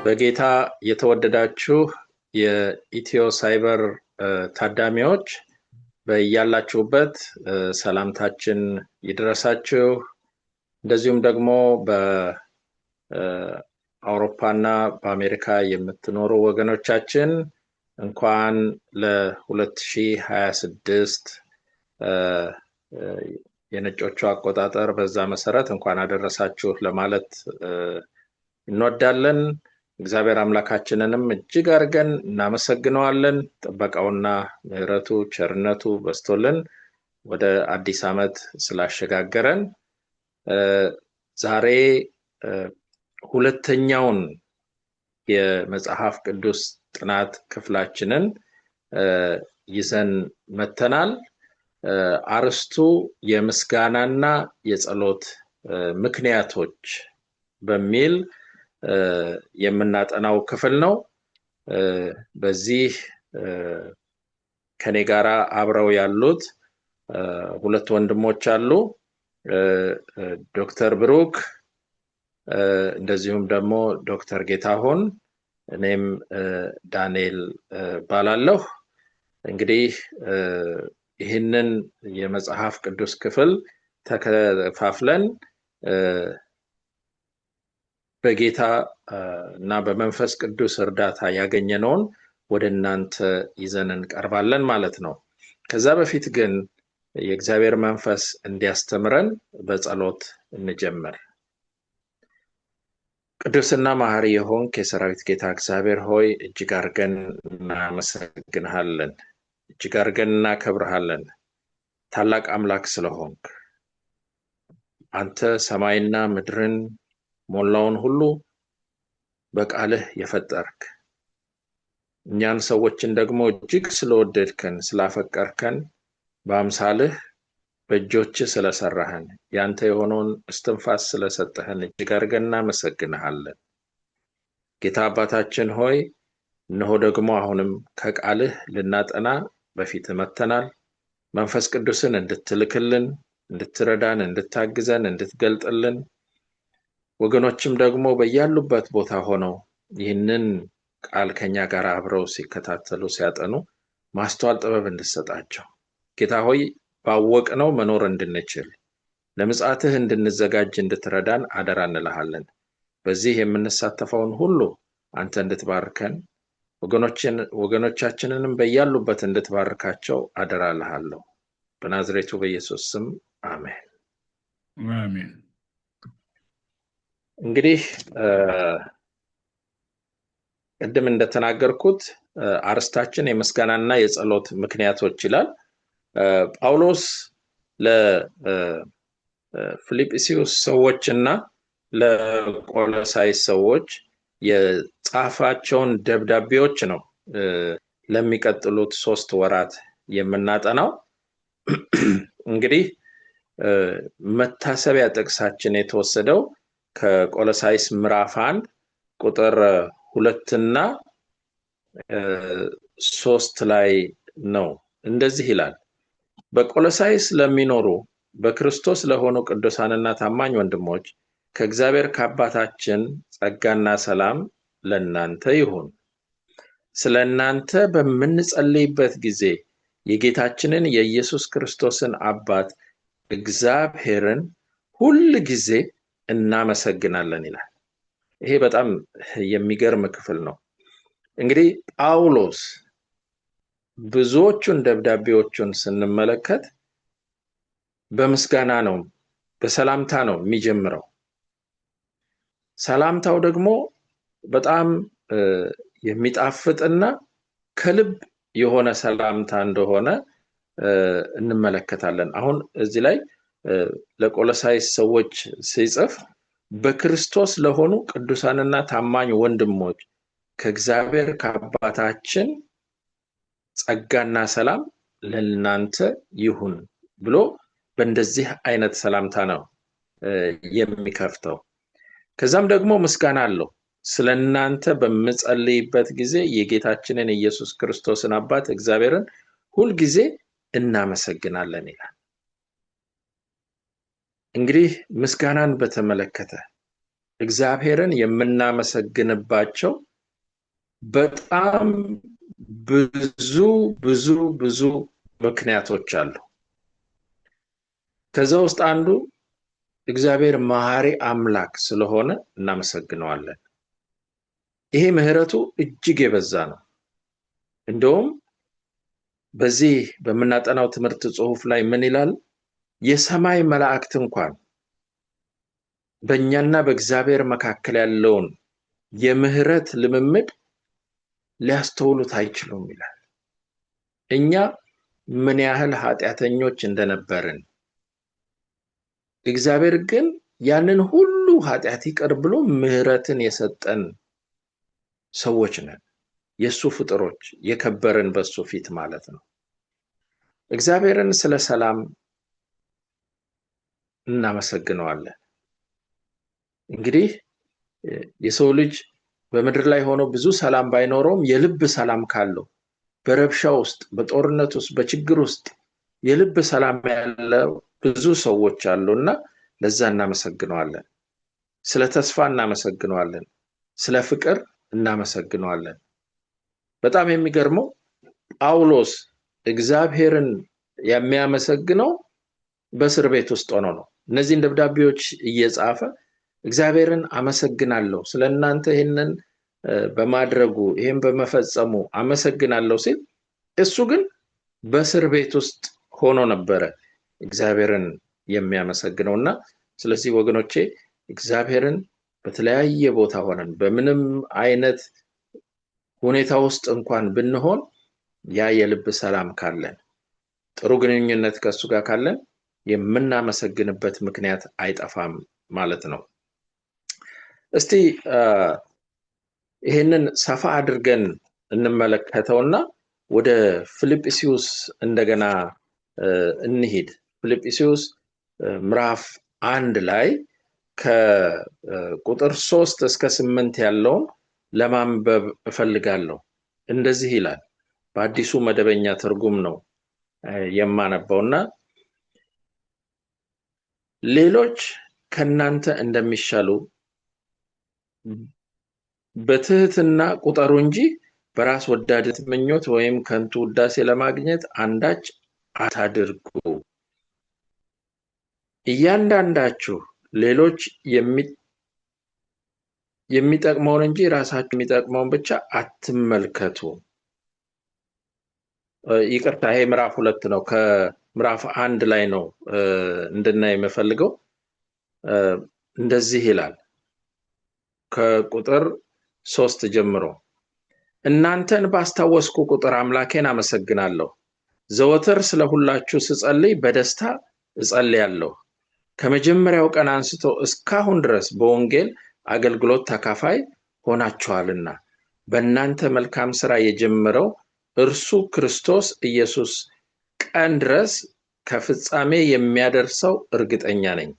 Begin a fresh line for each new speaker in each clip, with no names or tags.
በጌታ የተወደዳችሁ የኢትዮ ሳይበር ታዳሚዎች በእያላችሁበት ሰላምታችን ይድረሳችሁ። እንደዚሁም ደግሞ በአውሮፓና በአሜሪካ የምትኖሩ ወገኖቻችን እንኳን ለ2026 የነጮቹ አቆጣጠር በዛ መሰረት እንኳን አደረሳችሁ ለማለት እንወዳለን። እግዚአብሔር አምላካችንንም እጅግ አድርገን እናመሰግነዋለን። ጥበቃውና ምሕረቱ ቸርነቱ በስቶልን ወደ አዲስ ዓመት ስላሸጋገረን ዛሬ ሁለተኛውን የመጽሐፍ ቅዱስ ጥናት ክፍላችንን ይዘን መተናል። አርስቱ የምስጋናና የጸሎት ምክንያቶች በሚል የምናጠናው ክፍል ነው። በዚህ ከኔ ጋራ አብረው ያሉት ሁለት ወንድሞች አሉ። ዶክተር ብሩክ እንደዚሁም ደግሞ ዶክተር ጌታሁን፣ እኔም ዳንኤል ባላለሁ። እንግዲህ ይህንን የመጽሐፍ ቅዱስ ክፍል ተከፋፍለን በጌታ እና በመንፈስ ቅዱስ እርዳታ ያገኘነውን ወደ እናንተ ይዘን እንቀርባለን ማለት ነው። ከዛ በፊት ግን የእግዚአብሔር መንፈስ እንዲያስተምረን በጸሎት እንጀምር። ቅዱስና መሐሪ የሆንክ የሰራዊት ጌታ እግዚአብሔር ሆይ እጅግ አድርገን እናመሰግንሃለን፣ እጅግ አድርገን እናከብርሃለን። ታላቅ አምላክ ስለሆንክ አንተ ሰማይና ምድርን ሞላውን ሁሉ በቃልህ የፈጠርክ እኛን ሰዎችን ደግሞ እጅግ ስለወደድከን ስላፈቀርከን በአምሳልህ በእጆችህ ስለሰራህን ያንተ የሆነውን እስትንፋስ ስለሰጠህን እጅግ አድርገን እናመሰግንሃለን። ጌታ አባታችን ሆይ እነሆ ደግሞ አሁንም ከቃልህ ልናጠና በፊትህ መጥተናል። መንፈስ ቅዱስን እንድትልክልን፣ እንድትረዳን፣ እንድታግዘን፣ እንድትገልጥልን ወገኖችም ደግሞ በያሉበት ቦታ ሆነው ይህንን ቃል ከኛ ጋር አብረው ሲከታተሉ ሲያጠኑ ማስተዋል ጥበብ እንድትሰጣቸው ጌታ ሆይ ባወቅነው መኖር እንድንችል ለምጽአትህ እንድንዘጋጅ እንድትረዳን አደራ እንልሃለን። በዚህ የምንሳተፈውን ሁሉ አንተ እንድትባርከን ወገኖቻችንንም በያሉበት እንድትባርካቸው አደራ እልሃለሁ። በናዝሬቱ በኢየሱስ ስም አሜን።
አሜን።
እንግዲህ ቅድም እንደተናገርኩት አርስታችን የምስጋናና የጸሎት ምክንያቶች ይላል። ጳውሎስ ለፊልጵስዩስ ሰዎችና ለቆሎሳይስ ሰዎች የጻፋቸውን ደብዳቤዎች ነው ለሚቀጥሉት 3 ወራት የምናጠናው። እንግዲህ መታሰቢያ ጥቅሳችን የተወሰደው ከቆሎሳይስ ምዕራፍ 1 ቁጥር 2 እና 3 ላይ ነው። እንደዚህ ይላል: በቆሎሳይስ ለሚኖሩ በክርስቶስ ለሆኑ ቅዱሳንና ታማኝ ወንድሞች ከእግዚአብሔር ከአባታችን ጸጋና ሰላም ለእናንተ ይሁን። ስለ እናንተ በምንጸልይበት ጊዜ የጌታችንን የኢየሱስ ክርስቶስን አባት እግዚአብሔርን ሁል ጊዜ እናመሰግናለን ይላል። ይሄ በጣም የሚገርም ክፍል ነው። እንግዲህ ጳውሎስ ብዙዎቹን ደብዳቤዎቹን ስንመለከት በምስጋና ነው፣ በሰላምታ ነው የሚጀምረው። ሰላምታው ደግሞ በጣም የሚጣፍጥና ከልብ የሆነ ሰላምታ እንደሆነ እንመለከታለን። አሁን እዚህ ላይ ለቆሎሳይስ ሰዎች ሲጽፍ በክርስቶስ ለሆኑ ቅዱሳንና ታማኝ ወንድሞች ከእግዚአብሔር ከአባታችን ጸጋና ሰላም ለእናንተ ይሁን ብሎ በእንደዚህ አይነት ሰላምታ ነው የሚከፍተው። ከዛም ደግሞ ምስጋና አለው። ስለ እናንተ በምጸልይበት ጊዜ የጌታችንን ኢየሱስ ክርስቶስን አባት እግዚአብሔርን ሁል ጊዜ እናመሰግናለን ይላል። እንግዲህ ምስጋናን በተመለከተ እግዚአብሔርን የምናመሰግንባቸው በጣም ብዙ ብዙ ብዙ ምክንያቶች አሉ። ከዛ ውስጥ አንዱ እግዚአብሔር መሐሪ አምላክ ስለሆነ እናመሰግነዋለን። ይሄ ምህረቱ እጅግ የበዛ ነው። እንደውም በዚህ በመናጠናው ትምህርት ጽሑፍ ላይ ምን ይላል? የሰማይ መላእክት እንኳን በእኛና በእግዚአብሔር መካከል ያለውን የምህረት ልምምድ ሊያስተውሉት አይችሉም ይላል። እኛ ምን ያህል ኃጢአተኞች እንደነበርን፣ እግዚአብሔር ግን ያንን ሁሉ ኃጢአት ይቅር ብሎ ምህረትን የሰጠን ሰዎች ነን። የሱ ፍጥሮች የከበርን በሱ ፊት ማለት ነው። እግዚአብሔርን ስለ ሰላም እናመሰግነዋለን። እንግዲህ የሰው ልጅ በምድር ላይ ሆኖ ብዙ ሰላም ባይኖረውም የልብ ሰላም ካለው፣ በረብሻ ውስጥ፣ በጦርነት ውስጥ፣ በችግር ውስጥ የልብ ሰላም ያለው ብዙ ሰዎች አሉና ለዛ እናመሰግነዋለን። ስለ ተስፋ እናመሰግነዋለን። ስለ ፍቅር እናመሰግነዋለን። በጣም የሚገርመው ጳውሎስ እግዚአብሔርን የሚያመሰግነው በእስር ቤት ውስጥ ሆኖ ነው። እነዚህን ደብዳቤዎች እየጻፈ እግዚአብሔርን አመሰግናለሁ ስለናንተ ይሄንን በማድረጉ ይሄን በመፈጸሙ አመሰግናለሁ ሲል፣ እሱ ግን በእስር ቤት ውስጥ ሆኖ ነበረ እግዚአብሔርን የሚያመሰግነውና ስለዚህ ወገኖቼ እግዚአብሔርን በተለያየ ቦታ ሆነን በምንም አይነት ሁኔታ ውስጥ እንኳን ብንሆን ያ የልብ ሰላም ካለን፣ ጥሩ ግንኙነት ከሱ ጋር ካለን የምናመሰግንበት ምክንያት አይጠፋም ማለት ነው። እስቲ ይሄንን ሰፋ አድርገን እንመለከተውና ወደ ፊልጵስዩስ እንደገና እንሂድ። ፊልጵስዩስ ምዕራፍ 1 ላይ ከቁጥር 3 እስከ 8 ያለውን ለማንበብ እፈልጋለሁ። እንደዚህ ይላል። በአዲሱ መደበኛ ትርጉም ነው የማነበውና ሌሎች ከናንተ እንደሚሻሉ በትህትና ቁጠሩ እንጂ በራስ ወዳድነት ምኞት ወይም ከንቱ ውዳሴ ለማግኘት አንዳች አታድርጉ። እያንዳንዳችሁ ሌሎች የሚጠቅመውን እንጂ ራሳችሁ የሚጠቅመውን ብቻ አትመልከቱ። ይቅርታ፣ ይሄ ምዕራፍ 2 ነው። ከምዕራፍ 1 ላይ ነው እንድናይ የምፈልገው። እንደዚህ ይላል ከቁጥር 3 ጀምሮ፣ እናንተን ባስታወስኩ ቁጥር አምላኬን አመሰግናለሁ። ዘወትር ስለሁላችሁ ስጸልይ በደስታ እጸልያለሁ። ከመጀመሪያው ቀን አንስቶ እስካሁን ድረስ በወንጌል አገልግሎት ተካፋይ ሆናችኋልና በእናንተ መልካም ሥራ የጀመረው እርሱ ክርስቶስ ኢየሱስ ቀን ድረስ ከፍጻሜ የሚያደርሰው እርግጠኛ ነኝ።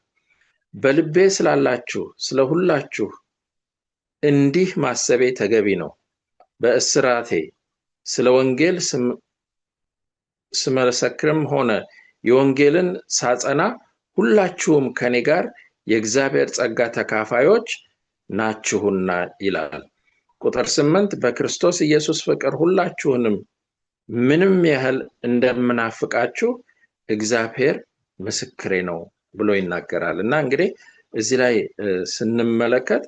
በልቤ ስላላችሁ ስለሁላችሁ እንዲህ ማሰቤ ተገቢ ነው። በእስራቴ ስለ ወንጌል ስመሰክርም ሆነ የወንጌልን ሳጸና ሁላችሁም ከኔ ጋር የእግዚአብሔር ጸጋ ተካፋዮች ናችሁና ይላል። ቁጥር 8 በክርስቶስ ኢየሱስ ፍቅር ሁላችሁንም ምንም ያህል እንደምናፍቃችሁ እግዚአብሔር ምስክሬ ነው ብሎ ይናገራል። እና እንግዲህ እዚህ ላይ ስንመለከት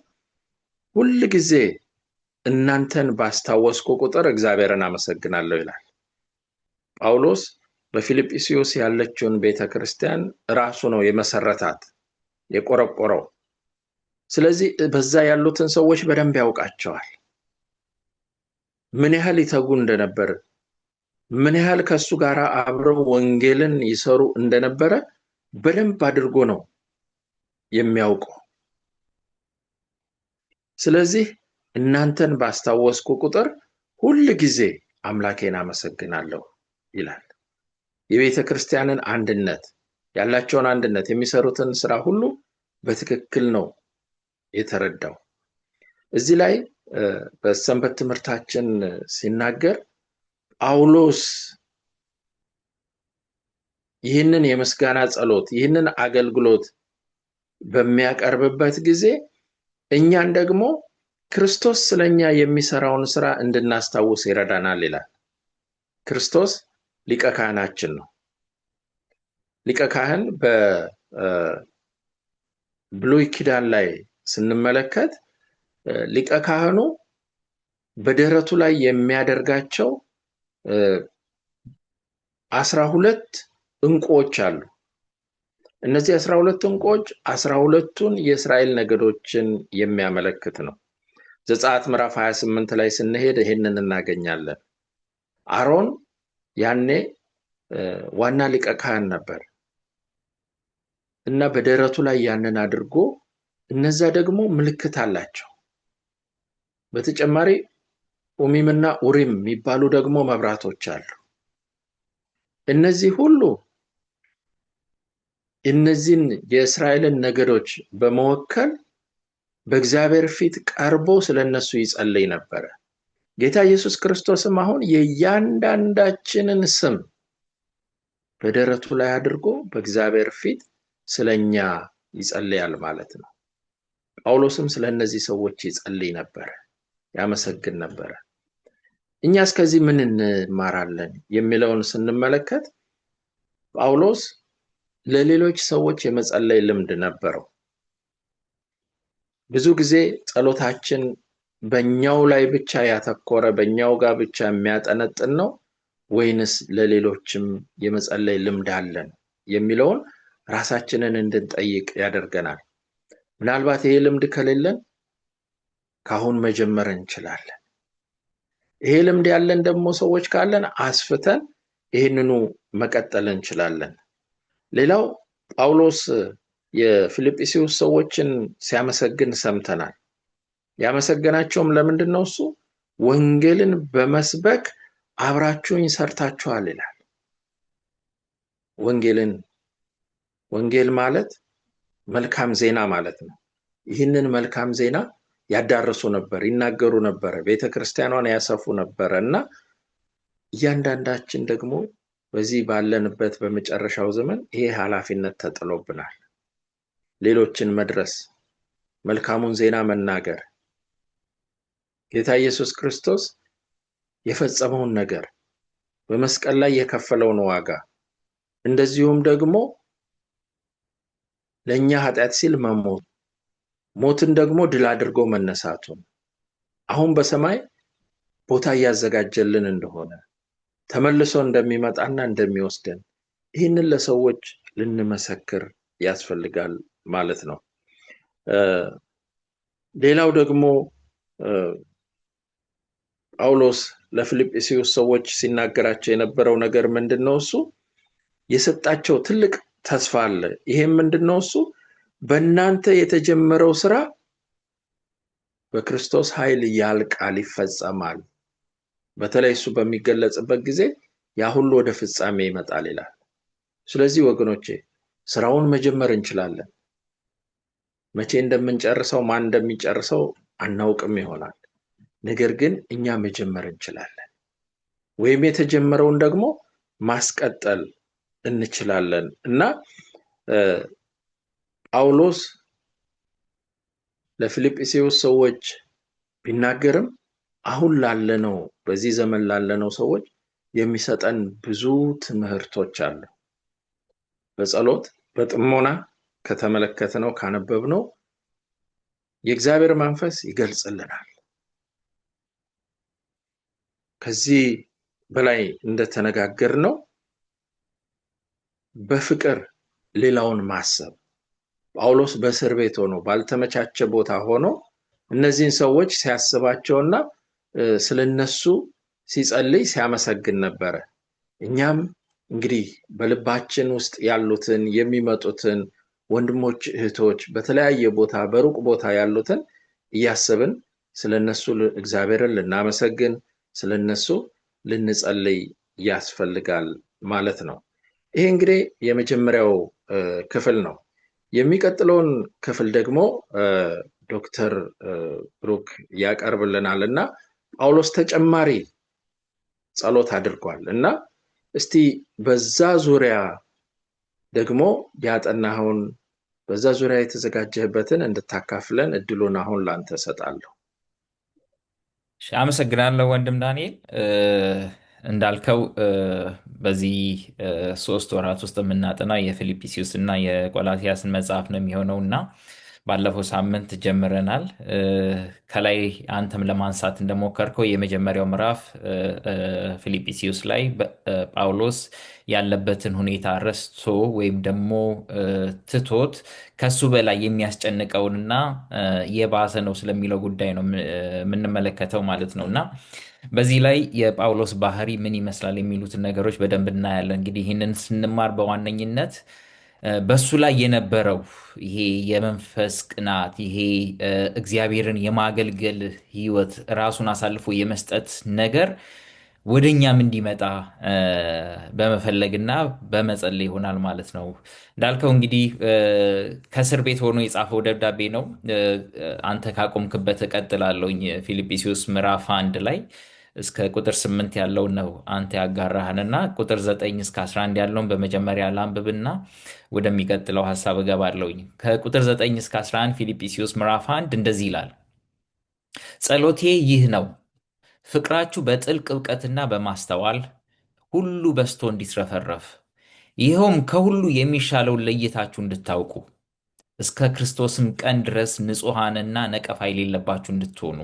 ሁል ጊዜ እናንተን ባስታወስኩ ቁጥር እግዚአብሔርን አመሰግናለሁ ይላል ጳውሎስ። በፊልጵስዩስ ያለችውን ቤተክርስቲያን ራሱ ነው የመሰረታት የቆረቆረው። ስለዚህ በዛ ያሉትን ሰዎች በደንብ ያውቃቸዋል። ምን ያህል ይተጉ እንደነበር፣ ምን ያህል ከሱ ጋር አብረው ወንጌልን ይሰሩ እንደነበረ በደንብ አድርጎ ነው የሚያውቀው። ስለዚህ እናንተን ባስታወስኩ ቁጥር ሁል ጊዜ አምላኬን አመሰግናለሁ ይላል። የቤተ ክርስቲያንን አንድነት፣ ያላቸውን አንድነት፣ የሚሰሩትን ስራ ሁሉ በትክክል ነው የተረዳው። እዚህ ላይ በሰንበት ትምህርታችን ሲናገር ጳውሎስ ይህንን የምስጋና ጸሎት፣ ይህንን አገልግሎት በሚያቀርብበት ጊዜ እኛን ደግሞ ክርስቶስ ስለኛ የሚሰራውን ስራ እንድናስታውስ ይረዳናል ይላል። ክርስቶስ ሊቀ ካህናችን ነው። ሊቀ ካህን በብሉይ ኪዳን ላይ ስንመለከት ሊቀ ካህኑ በደረቱ ላይ የሚያደርጋቸው 12 ዕንቁዎች አሉ። እነዚህ 12 ዕንቁዎች 12ቱን የእስራኤል ነገዶችን የሚያመለክት ነው። ዘጸአት ምዕራፍ 28 ላይ ስንሄድ ይሄንን እናገኛለን። አሮን ያኔ ዋና ሊቀ ካህን ነበር እና በደረቱ ላይ ያንን አድርጎ እነዛ ደግሞ ምልክት አላቸው። በተጨማሪ ኡሚምና ኡሪም የሚባሉ ደግሞ መብራቶች አሉ። እነዚህ ሁሉ እነዚህን የእስራኤልን ነገዶች በመወከል በእግዚአብሔር ፊት ቀርቦ ስለነሱ ይጸልይ ነበር። ጌታ ኢየሱስ ክርስቶስም አሁን የእያንዳንዳችንን ስም በደረቱ ላይ አድርጎ በእግዚአብሔር ፊት ስለኛ ይጸልያል ማለት ነው። ጳውሎስም ስለነዚህ ሰዎች ይጸልይ ነበር፣ ያመሰግን ነበር። እኛስ ከዚህ ምን እንማራለን የሚለውን ስንመለከት ጳውሎስ ለሌሎች ሰዎች የመጸለይ ልምድ ነበረው። ብዙ ጊዜ ጸሎታችን በእኛው ላይ ብቻ ያተኮረ በእኛው ጋር ብቻ የሚያጠነጥን ነው ወይንስ ለሌሎችም የመጸለይ ልምድ አለን የሚለውን ራሳችንን እንድንጠይቅ ያደርገናል። ምናልባት ይሄ ልምድ ከሌለን ካሁን መጀመር እንችላለን። ይሄ ልምድ ያለን ደግሞ ሰዎች ካለን አስፍተን ይሄንኑ መቀጠል እንችላለን። ሌላው ጳውሎስ የፊልጵስዩስ ሰዎችን ሲያመሰግን ሰምተናል። ያመሰገናቸውም ለምንድን ነው? እሱ ወንጌልን በመስበክ አብራችሁኝ ሰርታችኋል ይላል። ወንጌል ማለት መልካም ዜና ማለት ነው። ይህንን መልካም ዜና ያዳርሱ ነበር፣ ይናገሩ ነበር፣ ቤተክርስቲያኗን ያሰፉ ነበር እና እያንዳንዳችን ደግሞ በዚህ ባለንበት በመጨረሻው ዘመን ይሄ ኃላፊነት ተጥሎብናል። ሌሎችን መድረስ፣ መልካሙን ዜና መናገር፣ ጌታ ኢየሱስ ክርስቶስ የፈጸመውን ነገር፣ በመስቀል ላይ የከፈለውን ዋጋ፣ እንደዚሁም ደግሞ ለኛ ኃጢአት ሲል ሞትን ደግሞ ድል አድርጎ መነሳቱን፣ አሁን በሰማይ ቦታ ያዘጋጀልን እንደሆነ፣ ተመልሶ እንደሚመጣና እንደሚወስደን ይህንን ለሰዎች ልንመሰክር ያስፈልጋል ማለት ነው። ሌላው ደግሞ ጳውሎስ ለፊልጵስዩስ ሰዎች ሲናገራቸው የነበረው ነገር ምንድነው? እሱ የሰጣቸው ትልቅ ተስፋ አለ። ይሄም ምንድነው? እሱ በእናንተ የተጀመረው ስራ በክርስቶስ ኃይል ያልቃል፣ ይፈጸማል። በተለይ እሱ በሚገለጽበት ጊዜ ያ ሁሉ ወደ ፍጻሜ ይመጣል ይላል። ስለዚህ ወገኖቼ ስራውን መጀመር እንችላለን። መቼ እንደምንጨርሰው ማን እንደሚጨርሰው አናውቅም ይሆናል። ነገር ግን እኛ መጀመር እንችላለን፣ ወይም የተጀመረውን ደግሞ ማስቀጠል እንችላለን እና ጳውሎስ ለፊልጵስዩስ ሰዎች ቢናገርም አሁን ላለነው በዚህ ዘመን ላለነው ሰዎች የሚሰጠን ብዙ ትምህርቶች አሉ። በጸሎት በጥሞና ከተመለከተነው ካነበብነው የእግዚአብሔር መንፈስ ይገልጽልናል። ከዚህ በላይ እንደተነጋገርነው በፍቅር ሌላውን ማሰብ፣ ጳውሎስ በእስር ቤት ሆኖ ባልተመቻቸ ቦታ ሆኖ እነዚህን ሰዎች ሲያስባቸውና ስለነሱ ሲጸልይ ሲያመሰግን ነበር። እኛም እንግዲህ በልባችን ውስጥ ያሉትን የሚመጡትን ወንድሞች እህቶች በተለያየ ቦታ በሩቅ ቦታ ያሉትን እያሰብን ስለነሱ እግዚአብሔርን ልናመሰግን ስለነሱ ልንጸልይ ያስፈልጋል ማለት ነው። ይሄ እንግዲህ የመጀመሪያው ክፍል ነው። የሚቀጥለውን ክፍል ደግሞ ዶክተር ብሩክ ያቀርብልናልና ጳውሎስ ተጨማሪ ጸሎት አድርጓል እና እስቲ በዛ ዙሪያ ደግሞ ያጠናኸውን በዛ ዙሪያ የተዘጋጀህበትን እንድታካፍለን እድሉን አሁን ላንተ እሰጣለሁ።
እሺ፣ አመሰግናለሁ ወንድም ዳንኤል። እንዳልከው በዚህ 3 ወራት ውስጥ የምናጠናው የፊልጵስዩስ እና የቆላሲያስን መጽሐፍ ነው የሚሆነው እና ባለፈው ሳምንት ጀምረናል። ከላይ አንተም ለማንሳት እንደሞከርከው የመጀመሪያው ምዕራፍ ፊልጵስዩስ ላይ ጳውሎስ ያለበትን ሁኔታ ረስቶ ወይም ደግሞ ትቶት ከሱ በላይ የሚያስጨንቀውንና የባሰ ነው ስለሚለው ጉዳይ ነው የምንመለከተው ማለት ነው እና በዚህ ላይ የጳውሎስ ባህሪ ምን ይመስላል የሚሉትን ነገሮች በደንብ እናያለን። እንግዲህ ይህንን ስንማር በዋነኝነት በሱ ላይ የነበረው ይሄ የመንፈስ ቅናት፣ ይሄ እግዚአብሔርን የማገልገል ህይወት፣ ራሱን አሳልፎ የመስጠት ነገር ወደ እኛም እንዲመጣ በመፈለግና በመጸለይ ይሆናል ማለት ነው። እንዳልከው እንግዲህ ከእስር ቤት ሆኖ የጻፈው ደብዳቤ ነው። አንተ ካቆምክበት እቀጥላለሁኝ። ፊልጵስዩስ ምዕራፍ 1 ላይ እስከ ቁጥር 8 ያለውን ነው አንተ ያጋራህንና ቁጥር 9 እስከ 11 ያለውን በመጀመሪያ ላንብብና ወደሚቀጥለው ሀሳብ እገባለሁኝ። ከቁጥር 9 እስከ 11 ፊልጵስዩስ ምዕራፍ 1 እንደዚህ ይላል። ጸሎቴ ይህ ነው፣ ፍቅራችሁ በጥልቅ እውቀትና በማስተዋል ሁሉ በዝቶ እንዲትረፈረፍ፣ ይኸውም ከሁሉ የሚሻለውን ለይታችሁ እንድታውቁ፣ እስከ ክርስቶስም ቀን ድረስ ንጹሐንና ነቀፋ የሌለባችሁ እንድትሆኑ፣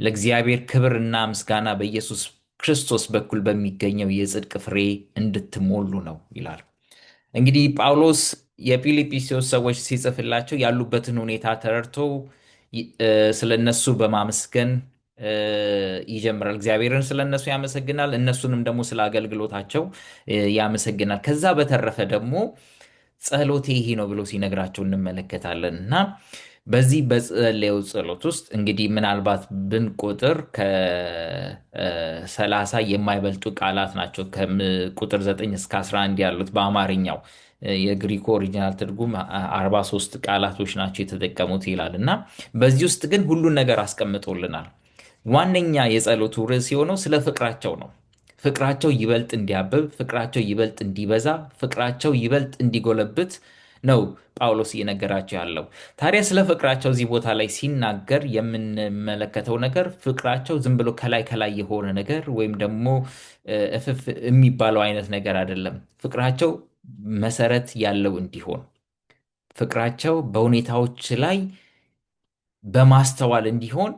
ለእግዚአብሔር ክብርና ምስጋና በኢየሱስ ክርስቶስ በኩል በሚገኘው የጽድቅ ፍሬ እንድትሞሉ ነው ይላል። እንግዲህ ጳውሎስ የፊልጵስዩስ ሰዎች ሲጽፍላቸው ያሉበትን ሁኔታ ተረድቶ ስለነሱ በማመስገን ይጀምራል። እግዚአብሔርን ስለነሱ ያመሰግናል፣ እነሱንም ደግሞ ስለ አገልግሎታቸው ያመሰግናል። ከዛ በተረፈ ደግሞ ጸሎቴ ይሄ ነው ብሎ ሲነግራቸው እንመለከታለን እና በዚህ በጸለየው ጸሎት ውስጥ እንግዲህ ምናልባት ብንቆጥር ከ30 የማይበልጡ ቃላት ናቸው። ከቁጥር 9 እስከ 11 ያሉት በአማርኛው የግሪክ ኦሪጂናል ትርጉም 43 ቃላቶች ናቸው የተጠቀሙት ይላል እና በዚህ ውስጥ ግን ሁሉን ነገር አስቀምጦልናል። ዋነኛ የጸሎቱ ርዕስ የሆነው ስለ ፍቅራቸው ነው። ፍቅራቸው ይበልጥ እንዲያብብ፣ ፍቅራቸው ይበልጥ እንዲበዛ፣ ፍቅራቸው ይበልጥ እንዲጎለብት ነው ጳውሎስ እየነገራቸው ያለው። ታዲያ ስለ ፍቅራቸው እዚህ ቦታ ላይ ሲናገር የምንመለከተው ነገር ፍቅራቸው ዝም ብሎ ከላይ ከላይ የሆነ ነገር ወይም ደግሞ እፍፍ የሚባለው አይነት ነገር አይደለም። ፍቅራቸው መሰረት ያለው እንዲሆን፣ ፍቅራቸው በሁኔታዎች ላይ በማስተዋል እንዲሆን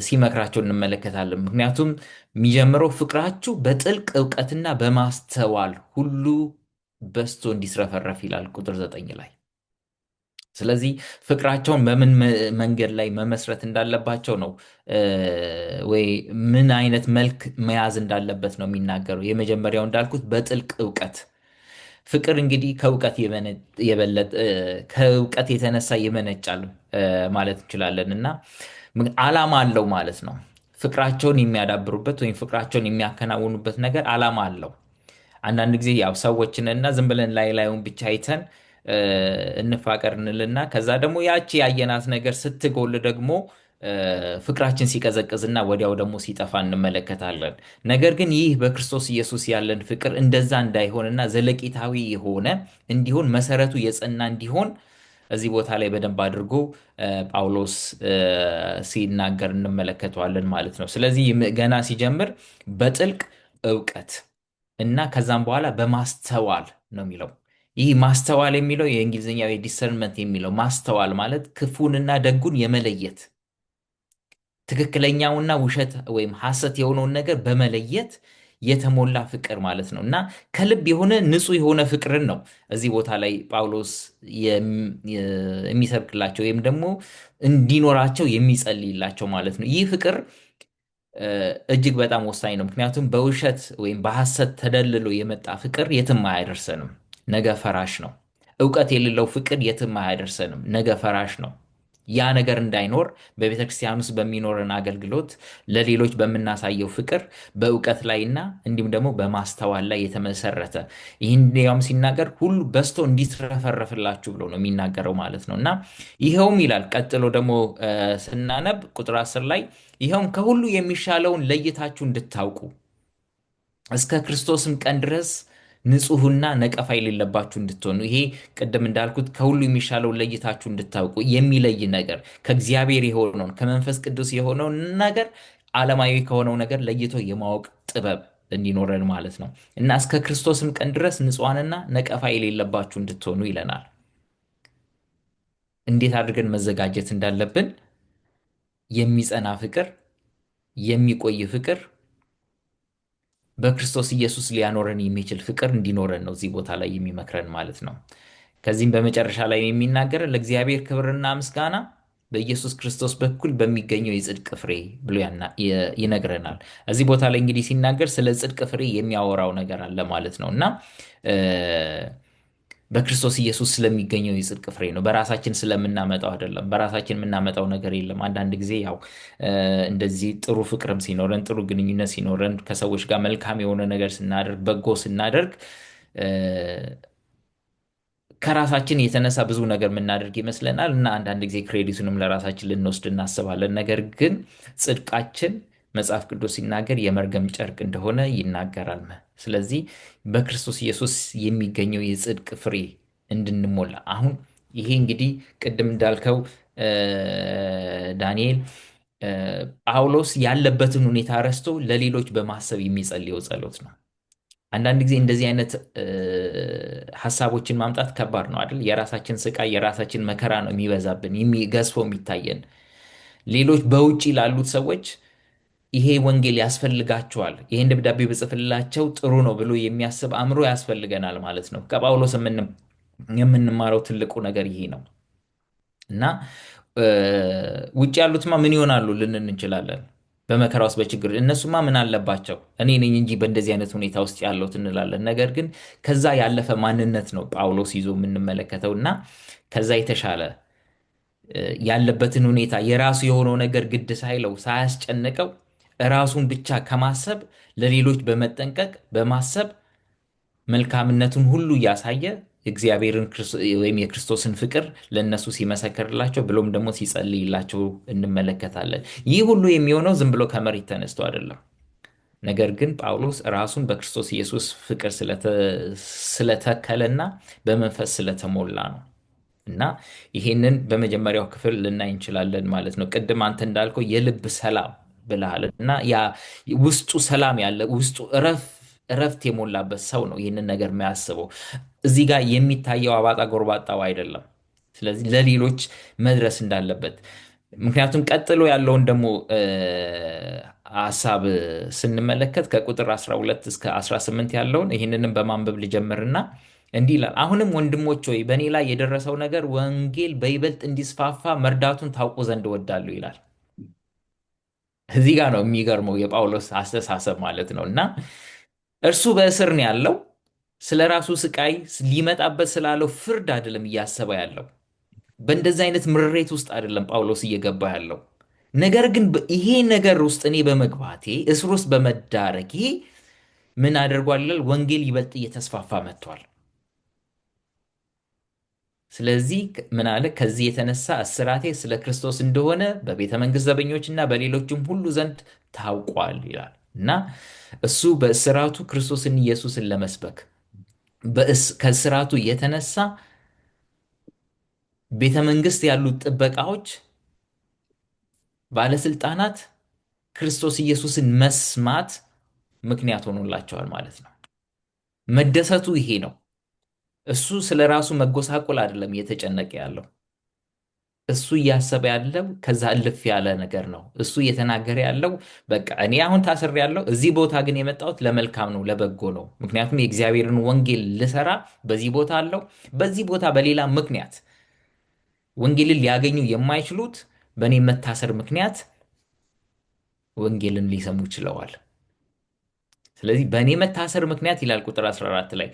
ሲመክራቸው እንመለከታለን። ምክንያቱም የሚጀምረው ፍቅራችሁ በጥልቅ እውቀትና በማስተዋል ሁሉ በዝቶ እንዲትረፈረፍ ይላል ቁጥር 9 ላይ። ስለዚህ ፍቅራቸውን በምን መንገድ ላይ መመስረት እንዳለባቸው ነው ወይ ምን አይነት መልክ መያዝ እንዳለበት ነው የሚናገረው። የመጀመሪያው እንዳልኩት በጥልቅ እውቀት። ፍቅር እንግዲህ ከእውቀት የተነሳ ይመነጫል ማለት እንችላለን እና ዓላማ አለው ማለት ነው። ፍቅራቸውን የሚያዳብሩበት ወይም ፍቅራቸውን የሚያከናውኑበት ነገር ዓላማ አለው። አንዳንድ ጊዜ ያው ሰዎችንና ዝም ብለን ላይ ላዩን ብቻ አይተን እንፋቀር እንልና ከዛ ደግሞ ያቺ ያየናት ነገር ስትጎል ደግሞ ፍቅራችን ሲቀዘቅዝና ወዲያው ደግሞ ሲጠፋ እንመለከታለን። ነገር ግን ይህ በክርስቶስ ኢየሱስ ያለን ፍቅር እንደዛ እንዳይሆንና ዘለቂታዊ የሆነ እንዲሆን፣ መሰረቱ የጸና እንዲሆን እዚህ ቦታ ላይ በደንብ አድርጎ ጳውሎስ ሲናገር እንመለከተዋለን ማለት ነው። ስለዚህ ገና ሲጀምር በጥልቅ እውቀት እና ከዛም በኋላ በማስተዋል ነው የሚለው። ይህ ማስተዋል የሚለው የእንግሊዝኛው የዲሰርንመንት የሚለው ማስተዋል ማለት ክፉንና ደጉን የመለየት፣ ትክክለኛውና ውሸት ወይም ሐሰት የሆነውን ነገር በመለየት የተሞላ ፍቅር ማለት ነው እና ከልብ የሆነ ንጹህ የሆነ ፍቅርን ነው እዚህ ቦታ ላይ ጳውሎስ የሚሰብክላቸው ወይም ደግሞ እንዲኖራቸው የሚጸልይላቸው ማለት ነው። ይህ ፍቅር እጅግ በጣም ወሳኝ ነው። ምክንያቱም በውሸት ወይም በሐሰት ተደልሎ የመጣ ፍቅር የትም አያደርሰንም፣ ነገ ፈራሽ ነው። እውቀት የሌለው ፍቅር የትም አያደርሰንም፣ ነገ ፈራሽ ነው። ያ ነገር እንዳይኖር በቤተ ክርስቲያን ውስጥ በሚኖረን አገልግሎት ለሌሎች በምናሳየው ፍቅር በእውቀት ላይና እንዲሁም ደግሞ በማስተዋል ላይ የተመሰረተ፣ ይህን ያውም ሲናገር ሁሉ በዝቶ እንዲትረፈረፍላችሁ ብሎ ነው የሚናገረው ማለት ነው እና ይኸውም ይላል ቀጥሎ ደግሞ ስናነብ ቁጥር 10 ላይ ይኸውም ከሁሉ የሚሻለውን ለይታችሁ እንድታውቁ እስከ ክርስቶስም ቀን ድረስ ንጹሕና ነቀፋ የሌለባችሁ እንድትሆኑ። ይሄ ቅድም እንዳልኩት ከሁሉ የሚሻለው ለይታችሁ እንድታውቁ የሚለይ ነገር ከእግዚአብሔር የሆነውን ከመንፈስ ቅዱስ የሆነውን ነገር ዓለማዊ ከሆነው ነገር ለይቶ የማወቅ ጥበብ እንዲኖረን ማለት ነው እና እስከ ክርስቶስም ቀን ድረስ ንጹሐንና ነቀፋ የሌለባችሁ እንድትሆኑ ይለናል። እንዴት አድርገን መዘጋጀት እንዳለብን የሚጸና ፍቅር፣ የሚቆይ ፍቅር፣ በክርስቶስ ኢየሱስ ሊያኖረን የሚችል ፍቅር እንዲኖረን ነው እዚህ ቦታ ላይ የሚመክረን ማለት ነው። ከዚህም በመጨረሻ ላይ የሚናገረን ለእግዚአብሔር ክብርና ምስጋና በኢየሱስ ክርስቶስ በኩል በሚገኘው የጽድቅ ፍሬ ብሎ ይነግረናል። እዚህ ቦታ ላይ እንግዲህ ሲናገር ስለ ጽድቅ ፍሬ የሚያወራው ነገር አለ ማለት ነው እና በክርስቶስ ኢየሱስ ስለሚገኘው የጽድቅ ፍሬ ነው። በራሳችን ስለምናመጣው አይደለም። በራሳችን የምናመጣው ነገር የለም። አንዳንድ ጊዜ ያው እንደዚህ ጥሩ ፍቅርም ሲኖረን፣ ጥሩ ግንኙነት ሲኖረን፣ ከሰዎች ጋር መልካም የሆነ ነገር ስናደርግ፣ በጎ ስናደርግ ከራሳችን የተነሳ ብዙ ነገር የምናደርግ ይመስለናል እና አንዳንድ ጊዜ ክሬዲቱንም ለራሳችን ልንወስድ እናስባለን። ነገር ግን ጽድቃችን መጽሐፍ ቅዱስ ሲናገር የመርገም ጨርቅ እንደሆነ ይናገራል። ስለዚህ በክርስቶስ ኢየሱስ የሚገኘው የጽድቅ ፍሬ እንድንሞላ አሁን ይሄ እንግዲህ ቅድም እንዳልከው ዳንኤል ጳውሎስ ያለበትን ሁኔታ ረስቶ ለሌሎች በማሰብ የሚጸልየው ጸሎት ነው። አንዳንድ ጊዜ እንደዚህ አይነት ሀሳቦችን ማምጣት ከባድ ነው አይደል? የራሳችን ስቃይ የራሳችን መከራ ነው የሚበዛብን ገዝፎ የሚታየን። ሌሎች በውጭ ላሉት ሰዎች ይሄ ወንጌል ያስፈልጋቸዋል፣ ይሄን ደብዳቤ ብጽፍላቸው ጥሩ ነው ብሎ የሚያስብ አእምሮ ያስፈልገናል ማለት ነው። ከጳውሎስ የምንማረው ትልቁ ነገር ይሄ ነው እና ውጭ ያሉትማ ምን ይሆናሉ ልንን እንችላለን። በመከራ ውስጥ በችግር እነሱማ ምን አለባቸው እኔ ነኝ እንጂ በእንደዚህ አይነት ሁኔታ ውስጥ ያለሁት እንላለን። ነገር ግን ከዛ ያለፈ ማንነት ነው ጳውሎስ ይዞ የምንመለከተው እና ከዛ የተሻለ ያለበትን ሁኔታ የራሱ የሆነው ነገር ግድ ሳይለው ሳያስጨንቀው ራሱን ብቻ ከማሰብ ለሌሎች በመጠንቀቅ በማሰብ መልካምነቱን ሁሉ እያሳየ እግዚአብሔርን ወይም የክርስቶስን ፍቅር ለእነሱ ሲመሰክርላቸው ብሎም ደግሞ ሲጸልይላቸው እንመለከታለን። ይህ ሁሉ የሚሆነው ዝም ብሎ ከመሬት ተነስቶ አይደለም። ነገር ግን ጳውሎስ ራሱን በክርስቶስ ኢየሱስ ፍቅር ስለተከለና በመንፈስ ስለተሞላ ነው እና ይሄንን በመጀመሪያው ክፍል ልናይ እንችላለን ማለት ነው። ቅድም አንተ እንዳልከው የልብ ሰላም ብለሃል እና ያ ውስጡ ሰላም ያለ ውስጡ እረፍት የሞላበት ሰው ነው ይህንን ነገር የሚያስበው። እዚህ ጋር የሚታየው አባጣ ጎርባጣው አይደለም። ስለዚህ ለሌሎች መድረስ እንዳለበት ምክንያቱም ቀጥሎ ያለውን ደግሞ ሀሳብ ስንመለከት ከቁጥር 12 እስከ 18 ያለውን ይህንንም በማንበብ ልጀምርና እንዲህ ይላል። አሁንም ወንድሞች ሆይ በእኔ ላይ የደረሰው ነገር ወንጌል በይበልጥ እንዲስፋፋ መርዳቱን ታውቁ ዘንድ እወዳለሁ ይላል። እዚህ ጋር ነው የሚገርመው የጳውሎስ አስተሳሰብ ማለት ነው እና እርሱ በእስር ነው ያለው። ስለ ራሱ ስቃይ ሊመጣበት ስላለው ፍርድ አይደለም እያሰበ ያለው። በእንደዚህ አይነት ምሬት ውስጥ አይደለም ጳውሎስ እየገባ ያለው። ነገር ግን ይሄ ነገር ውስጥ እኔ በመግባቴ እስር ውስጥ በመዳረግ ይሄ ምን አድርጓል ይላል? ወንጌል ይበልጥ እየተስፋፋ መጥቷል። ስለዚህ ምን አለ? ከዚህ የተነሳ እስራቴ ስለ ክርስቶስ እንደሆነ በቤተ መንግሥት ዘበኞችና በሌሎችም ሁሉ ዘንድ ታውቋል ይላል እና እሱ በእስራቱ ክርስቶስን ኢየሱስን ለመስበክ ከእስራቱ የተነሳ ቤተ መንግሥት ያሉት ጥበቃዎች፣ ባለስልጣናት ክርስቶስ ኢየሱስን መስማት ምክንያት ሆኖላቸዋል ማለት ነው። መደሰቱ ይሄ ነው። እሱ ስለ ራሱ መጎሳቆል አይደለም እየተጨነቀ ያለው። እሱ እያሰበ ያለው ከዛ እልፍ ያለ ነገር ነው። እሱ እየተናገረ ያለው በቃ እኔ አሁን ታስሬ ያለው እዚህ ቦታ ግን የመጣሁት ለመልካም ነው፣ ለበጎ ነው። ምክንያቱም የእግዚአብሔርን ወንጌል ልሰራ በዚህ ቦታ አለው። በዚህ ቦታ በሌላ ምክንያት ወንጌልን ሊያገኙ የማይችሉት በእኔ መታሰር ምክንያት ወንጌልን ሊሰሙ ችለዋል። ስለዚህ በእኔ መታሰር ምክንያት ይላል ቁጥር 14 ላይ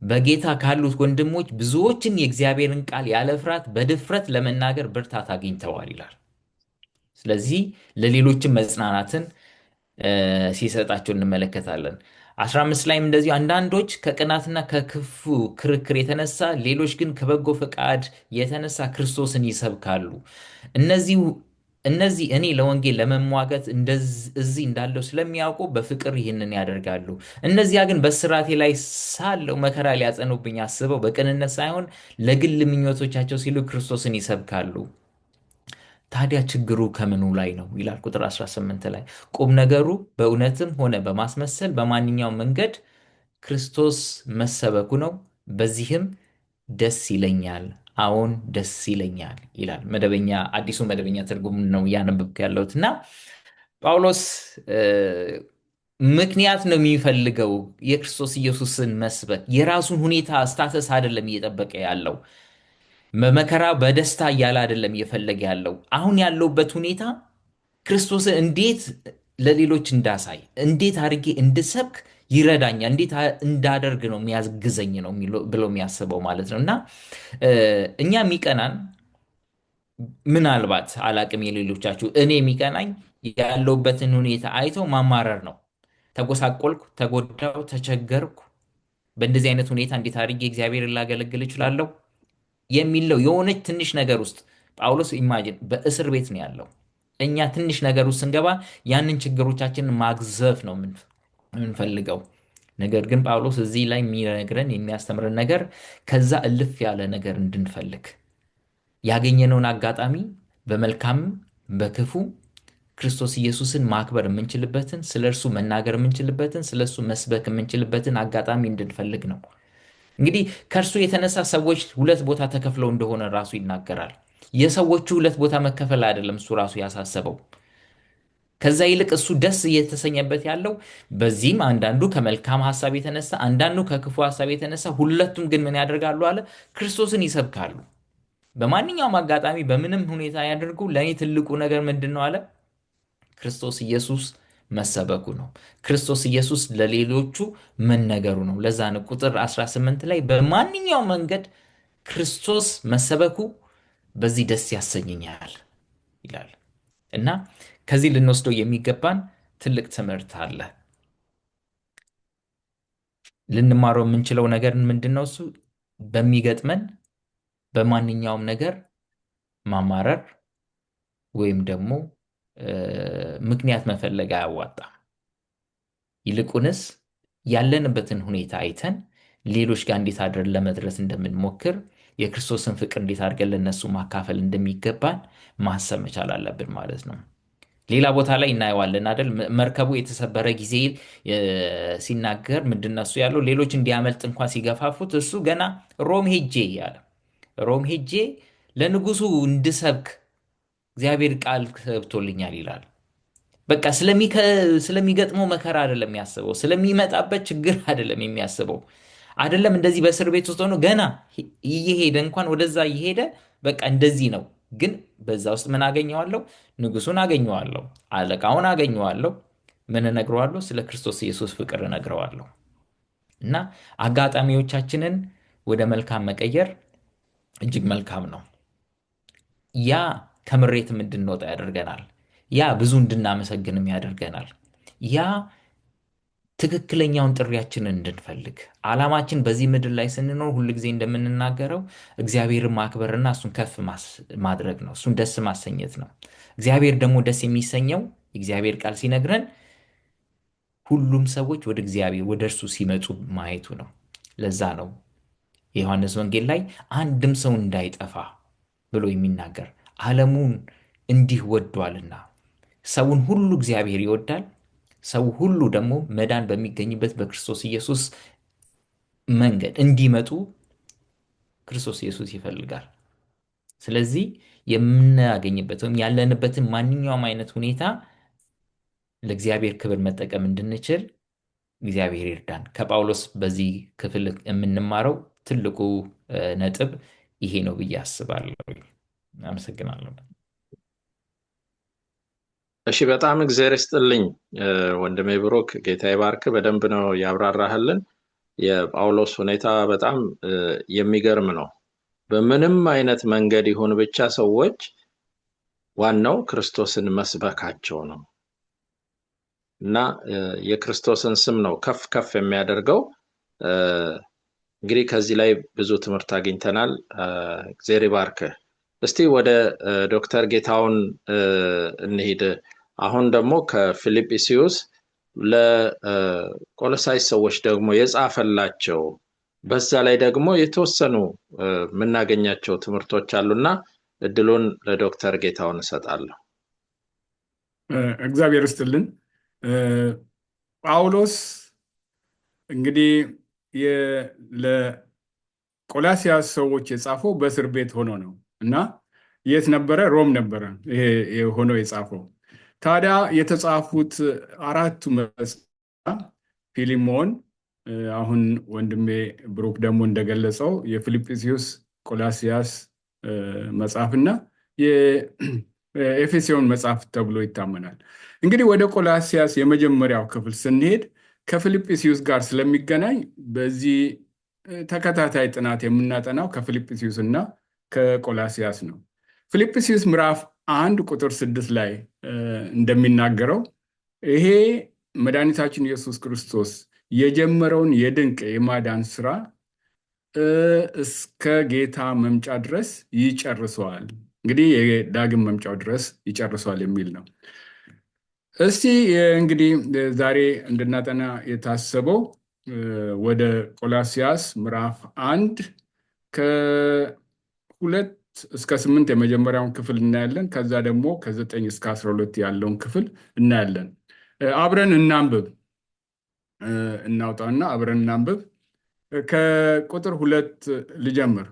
በጌታ ካሉት ወንድሞች ብዙዎችን የእግዚአብሔርን ቃል ያለ ፍርሃት በድፍረት ለመናገር ብርታት አግኝተዋል ይላል። ስለዚህ ለሌሎችም መጽናናትን ሲሰጣቸው እንመለከታለን። 15 ላይም እንደዚሁ አንዳንዶች ከቅናትና ከክፉ ክርክር የተነሳ ሌሎች ግን ከበጎ ፈቃድ የተነሳ ክርስቶስን ይሰብካሉ። እነዚህ እኔ ለወንጌል ለመሟገት እዚህ እንዳለው ስለሚያውቁ በፍቅር ይህንን ያደርጋሉ። እነዚያ ግን በስራቴ ላይ ሳለው መከራ ሊያጸኑብኝ አስበው በቅንነት ሳይሆን ለግል ምኞቶቻቸው ሲሉ ክርስቶስን ይሰብካሉ። ታዲያ ችግሩ ከምኑ ላይ ነው ይላል ቁጥር 18 ላይ። ቁም ነገሩ በእውነትም ሆነ በማስመሰል በማንኛውም መንገድ ክርስቶስ መሰበኩ ነው። በዚህም ደስ ይለኛል፣ አዎን ደስ ይለኛል ይላል። አዲሱ መደበኛ ትርጉም ነው እያነበብኩ ያለሁት እና ጳውሎስ ምክንያት ነው የሚፈልገው የክርስቶስ ኢየሱስን መስበክ። የራሱን ሁኔታ ስታተስ አይደለም እየጠበቀ ያለው፣ በመከራ በደስታ እያለ አይደለም እየፈለገ ያለው። አሁን ያለውበት ሁኔታ ክርስቶስን እንዴት ለሌሎች እንዳሳይ፣ እንዴት አድርጌ እንድሰብክ ይረዳኛል፣ እንዴት እንዳደርግ ነው የሚያግዘኝ ነው ብሎ የሚያስበው ማለት ነው። እና እኛ የሚቀናን ምናልባት አላቅም የሌሎቻችሁ፣ እኔ የሚቀናኝ ያለውበትን ሁኔታ አይተው ማማረር ነው። ተጎሳቆልኩ፣ ተጎዳው፣ ተቸገርኩ፣ በእንደዚህ አይነት ሁኔታ እንዴት አድርጌ እግዚአብሔርን ላገለግል እችላለሁ የሚለው የሆነች ትንሽ ነገር ውስጥ ጳውሎስ ኢማጂን በእስር ቤት ነው ያለው። እኛ ትንሽ ነገር ውስጥ ስንገባ ያንን ችግሮቻችንን ማግዘፍ ነው የምንፈልገው። ነገር ግን ጳውሎስ እዚህ ላይ የሚነግረን የሚያስተምረን ነገር ከዛ እልፍ ያለ ነገር እንድንፈልግ ያገኘነውን አጋጣሚ በመልካምም በክፉ ክርስቶስ ኢየሱስን ማክበር የምንችልበትን፣ ስለ እርሱ መናገር የምንችልበትን፣ ስለ እርሱ መስበክ የምንችልበትን አጋጣሚ እንድንፈልግ ነው። እንግዲህ ከእርሱ የተነሳ ሰዎች ሁለት ቦታ ተከፍለው እንደሆነ ራሱ ይናገራል። የሰዎቹ ሁለት ቦታ መከፈል አይደለም እሱ ራሱ ያሳሰበው። ከዛ ይልቅ እሱ ደስ እየተሰኘበት ያለው በዚህም አንዳንዱ ከመልካም ሐሳብ የተነሳ አንዳንዱ ከክፉ ሐሳብ የተነሳ ሁለቱም ግን ምን ያደርጋሉ አለ? ክርስቶስን ይሰብካሉ። በማንኛውም አጋጣሚ በምንም ሁኔታ ያደርጉ፣ ለእኔ ትልቁ ነገር ምንድን ነው አለ? ክርስቶስ ኢየሱስ መሰበኩ ነው። ክርስቶስ ኢየሱስ ለሌሎቹ መነገሩ ነው። ለዛ ነው ቁጥር 18 ላይ በማንኛውም መንገድ ክርስቶስ መሰበኩ በዚህ ደስ ያሰኘኛል ይላል። እና ከዚህ ልንወስደው የሚገባን ትልቅ ትምህርት አለ። ልንማረው የምንችለው ነገር ምንድን ነው? እሱ በሚገጥመን በማንኛውም ነገር ማማረር ወይም ደግሞ ምክንያት መፈለግ አያዋጣም። ይልቁንስ ያለንበትን ሁኔታ አይተን ሌሎች ጋር እንዴት አድረን ለመድረስ እንደምንሞክር፣ የክርስቶስን ፍቅር እንዴት አድርገን ለነሱ ማካፈል እንደሚገባን ማሰብ መቻል አለብን ማለት ነው። ሌላ ቦታ ላይ እናየዋለን አይደል? መርከቡ የተሰበረ ጊዜ ሲናገር ምንድን ነው እሱ ያለው? ሌሎች እንዲያመልጥ እንኳን ሲገፋፉት እሱ ገና ሮም ሄጄ ያለ ሮም ሄጄ ለንጉሱ እንድሰብክ እግዚአብሔር ቃል ገብቶልኛል ይላል። በቃ ስለሚገጥመው መከራ አይደለም የሚያስበው፣ ስለሚመጣበት ችግር አይደለም የሚያስበው። አይደለም እንደዚህ በእስር ቤት ውስጥ ሆኖ ገና እየሄደ እንኳን ወደዛ እየሄደ በቃ እንደዚህ ነው። ግን በዛ ውስጥ ምን አገኘዋለሁ? ንጉሱን አገኘዋለሁ፣ አለቃውን አገኘዋለሁ። ምን እነግረዋለሁ? ስለ ክርስቶስ ኢየሱስ ፍቅር እነግረዋለሁ። እና አጋጣሚዎቻችንን ወደ መልካም መቀየር እጅግ መልካም ነው። ያ ከምሬትም እንድንወጣ ያደርገናል። ያ ብዙ እንድናመሰግንም ያደርገናል። ያ ትክክለኛውን ጥሪያችንን እንድንፈልግ፣ ዓላማችን በዚህ ምድር ላይ ስንኖር ሁልጊዜ እንደምንናገረው እግዚአብሔርን ማክበርና እሱን ከፍ ማድረግ ነው። እሱን ደስ ማሰኘት ነው። እግዚአብሔር ደግሞ ደስ የሚሰኘው የእግዚአብሔር ቃል ሲነግረን ሁሉም ሰዎች ወደ እግዚአብሔር ወደ እርሱ ሲመጡ ማየቱ ነው። ለዛ ነው የዮሐንስ ወንጌል ላይ አንድም ሰው እንዳይጠፋ ብሎ የሚናገር ዓለሙን እንዲህ ወዷልና። ሰውን ሁሉ እግዚአብሔር ይወዳል። ሰው ሁሉ ደግሞ መዳን በሚገኝበት በክርስቶስ ኢየሱስ መንገድ እንዲመጡ ክርስቶስ ኢየሱስ ይፈልጋል። ስለዚህ የምናገኝበት ወይም ያለንበትን ማንኛውም አይነት ሁኔታ ለእግዚአብሔር ክብር መጠቀም እንድንችል እግዚአብሔር ይርዳን። ከጳውሎስ በዚህ ክፍል የምንማረው ትልቁ ነጥብ ይሄ ነው ብዬ አስባለሁ። አመሰግናለሁ።
እሺ፣ በጣም እግዚአብሔር ይስጥልኝ ወንድሜ ብሩክ፣ ጌታ ይባርክ። በደንብ ነው ያብራራህልን። የጳውሎስ ሁኔታ በጣም የሚገርም ነው። በምንም አይነት መንገድ ይሁን ብቻ ሰዎች ዋናው ክርስቶስን መስበካቸው ነው እና የክርስቶስን ስም ነው ከፍ ከፍ የሚያደርገው። እንግዲህ ከዚህ ላይ ብዙ ትምህርት አግኝተናል። እግዚአብሔር ይባርክ። እስቲ ወደ ዶክተር ጌታውን እንሂድ። አሁን ደግሞ ከፊልጵስዩስ ለቆሎሳይስ ሰዎች ደግሞ የጻፈላቸው በዛ ላይ ደግሞ የተወሰኑ የምናገኛቸው ትምህርቶች አሉና እድሉን ለዶክተር ጌታውን እሰጣለሁ።
እግዚአብሔር ይስጥልን። ጳውሎስ እንግዲህ ለቆላሲያስ ሰዎች የጻፈው በእስር ቤት ሆኖ ነው እና የት ነበረ? ሮም ነበረ ይሄ ሆኖ የጻፈው። ታዲያ የተጻፉት አራቱ መጽሐፍ ፊሊሞን፣ አሁን ወንድሜ ብሩክ ደግሞ እንደገለጸው የፊልጵስዩስ፣ ቆላሲያስ መጽሐፍና የኤፌሶን መጽሐፍ ተብሎ ይታመናል። እንግዲህ ወደ ቆላሲያስ የመጀመሪያው ክፍል ስንሄድ ከፊልጵስዩስ ጋር ስለሚገናኝ በዚህ ተከታታይ ጥናት የምናጠናው ከፊልጵስዩስ እና ከቆላሲያስ ነው። ፊልጵስዩስ ምዕራፍ 1 ቁጥር 6 ላይ እንደሚናገረው ይሄ መድኃኒታችን ኢየሱስ ክርስቶስ የጀመረውን የድንቅ የማዳን ስራ እስከ ጌታ መምጫ ድረስ ይጨርሰዋል። እንግዲህ የዳግም መምጫው ድረስ ይጨርሰዋል የሚል ነው። እስቲ እንግዲህ ዛሬ እንድናጠና የታሰበው ወደ ቆላሲያስ ምዕራፍ 1 ከ2 እስከ 8 የመጀመሪያውን ክፍል እናያለን። ከዛ ደግሞ ከ9 እስከ 12 ያለውን ክፍል እናያለን። አብረን እናንብብ። እናውጣና አብረን እናንብብ። ከቁጥር 2 ልጀምር።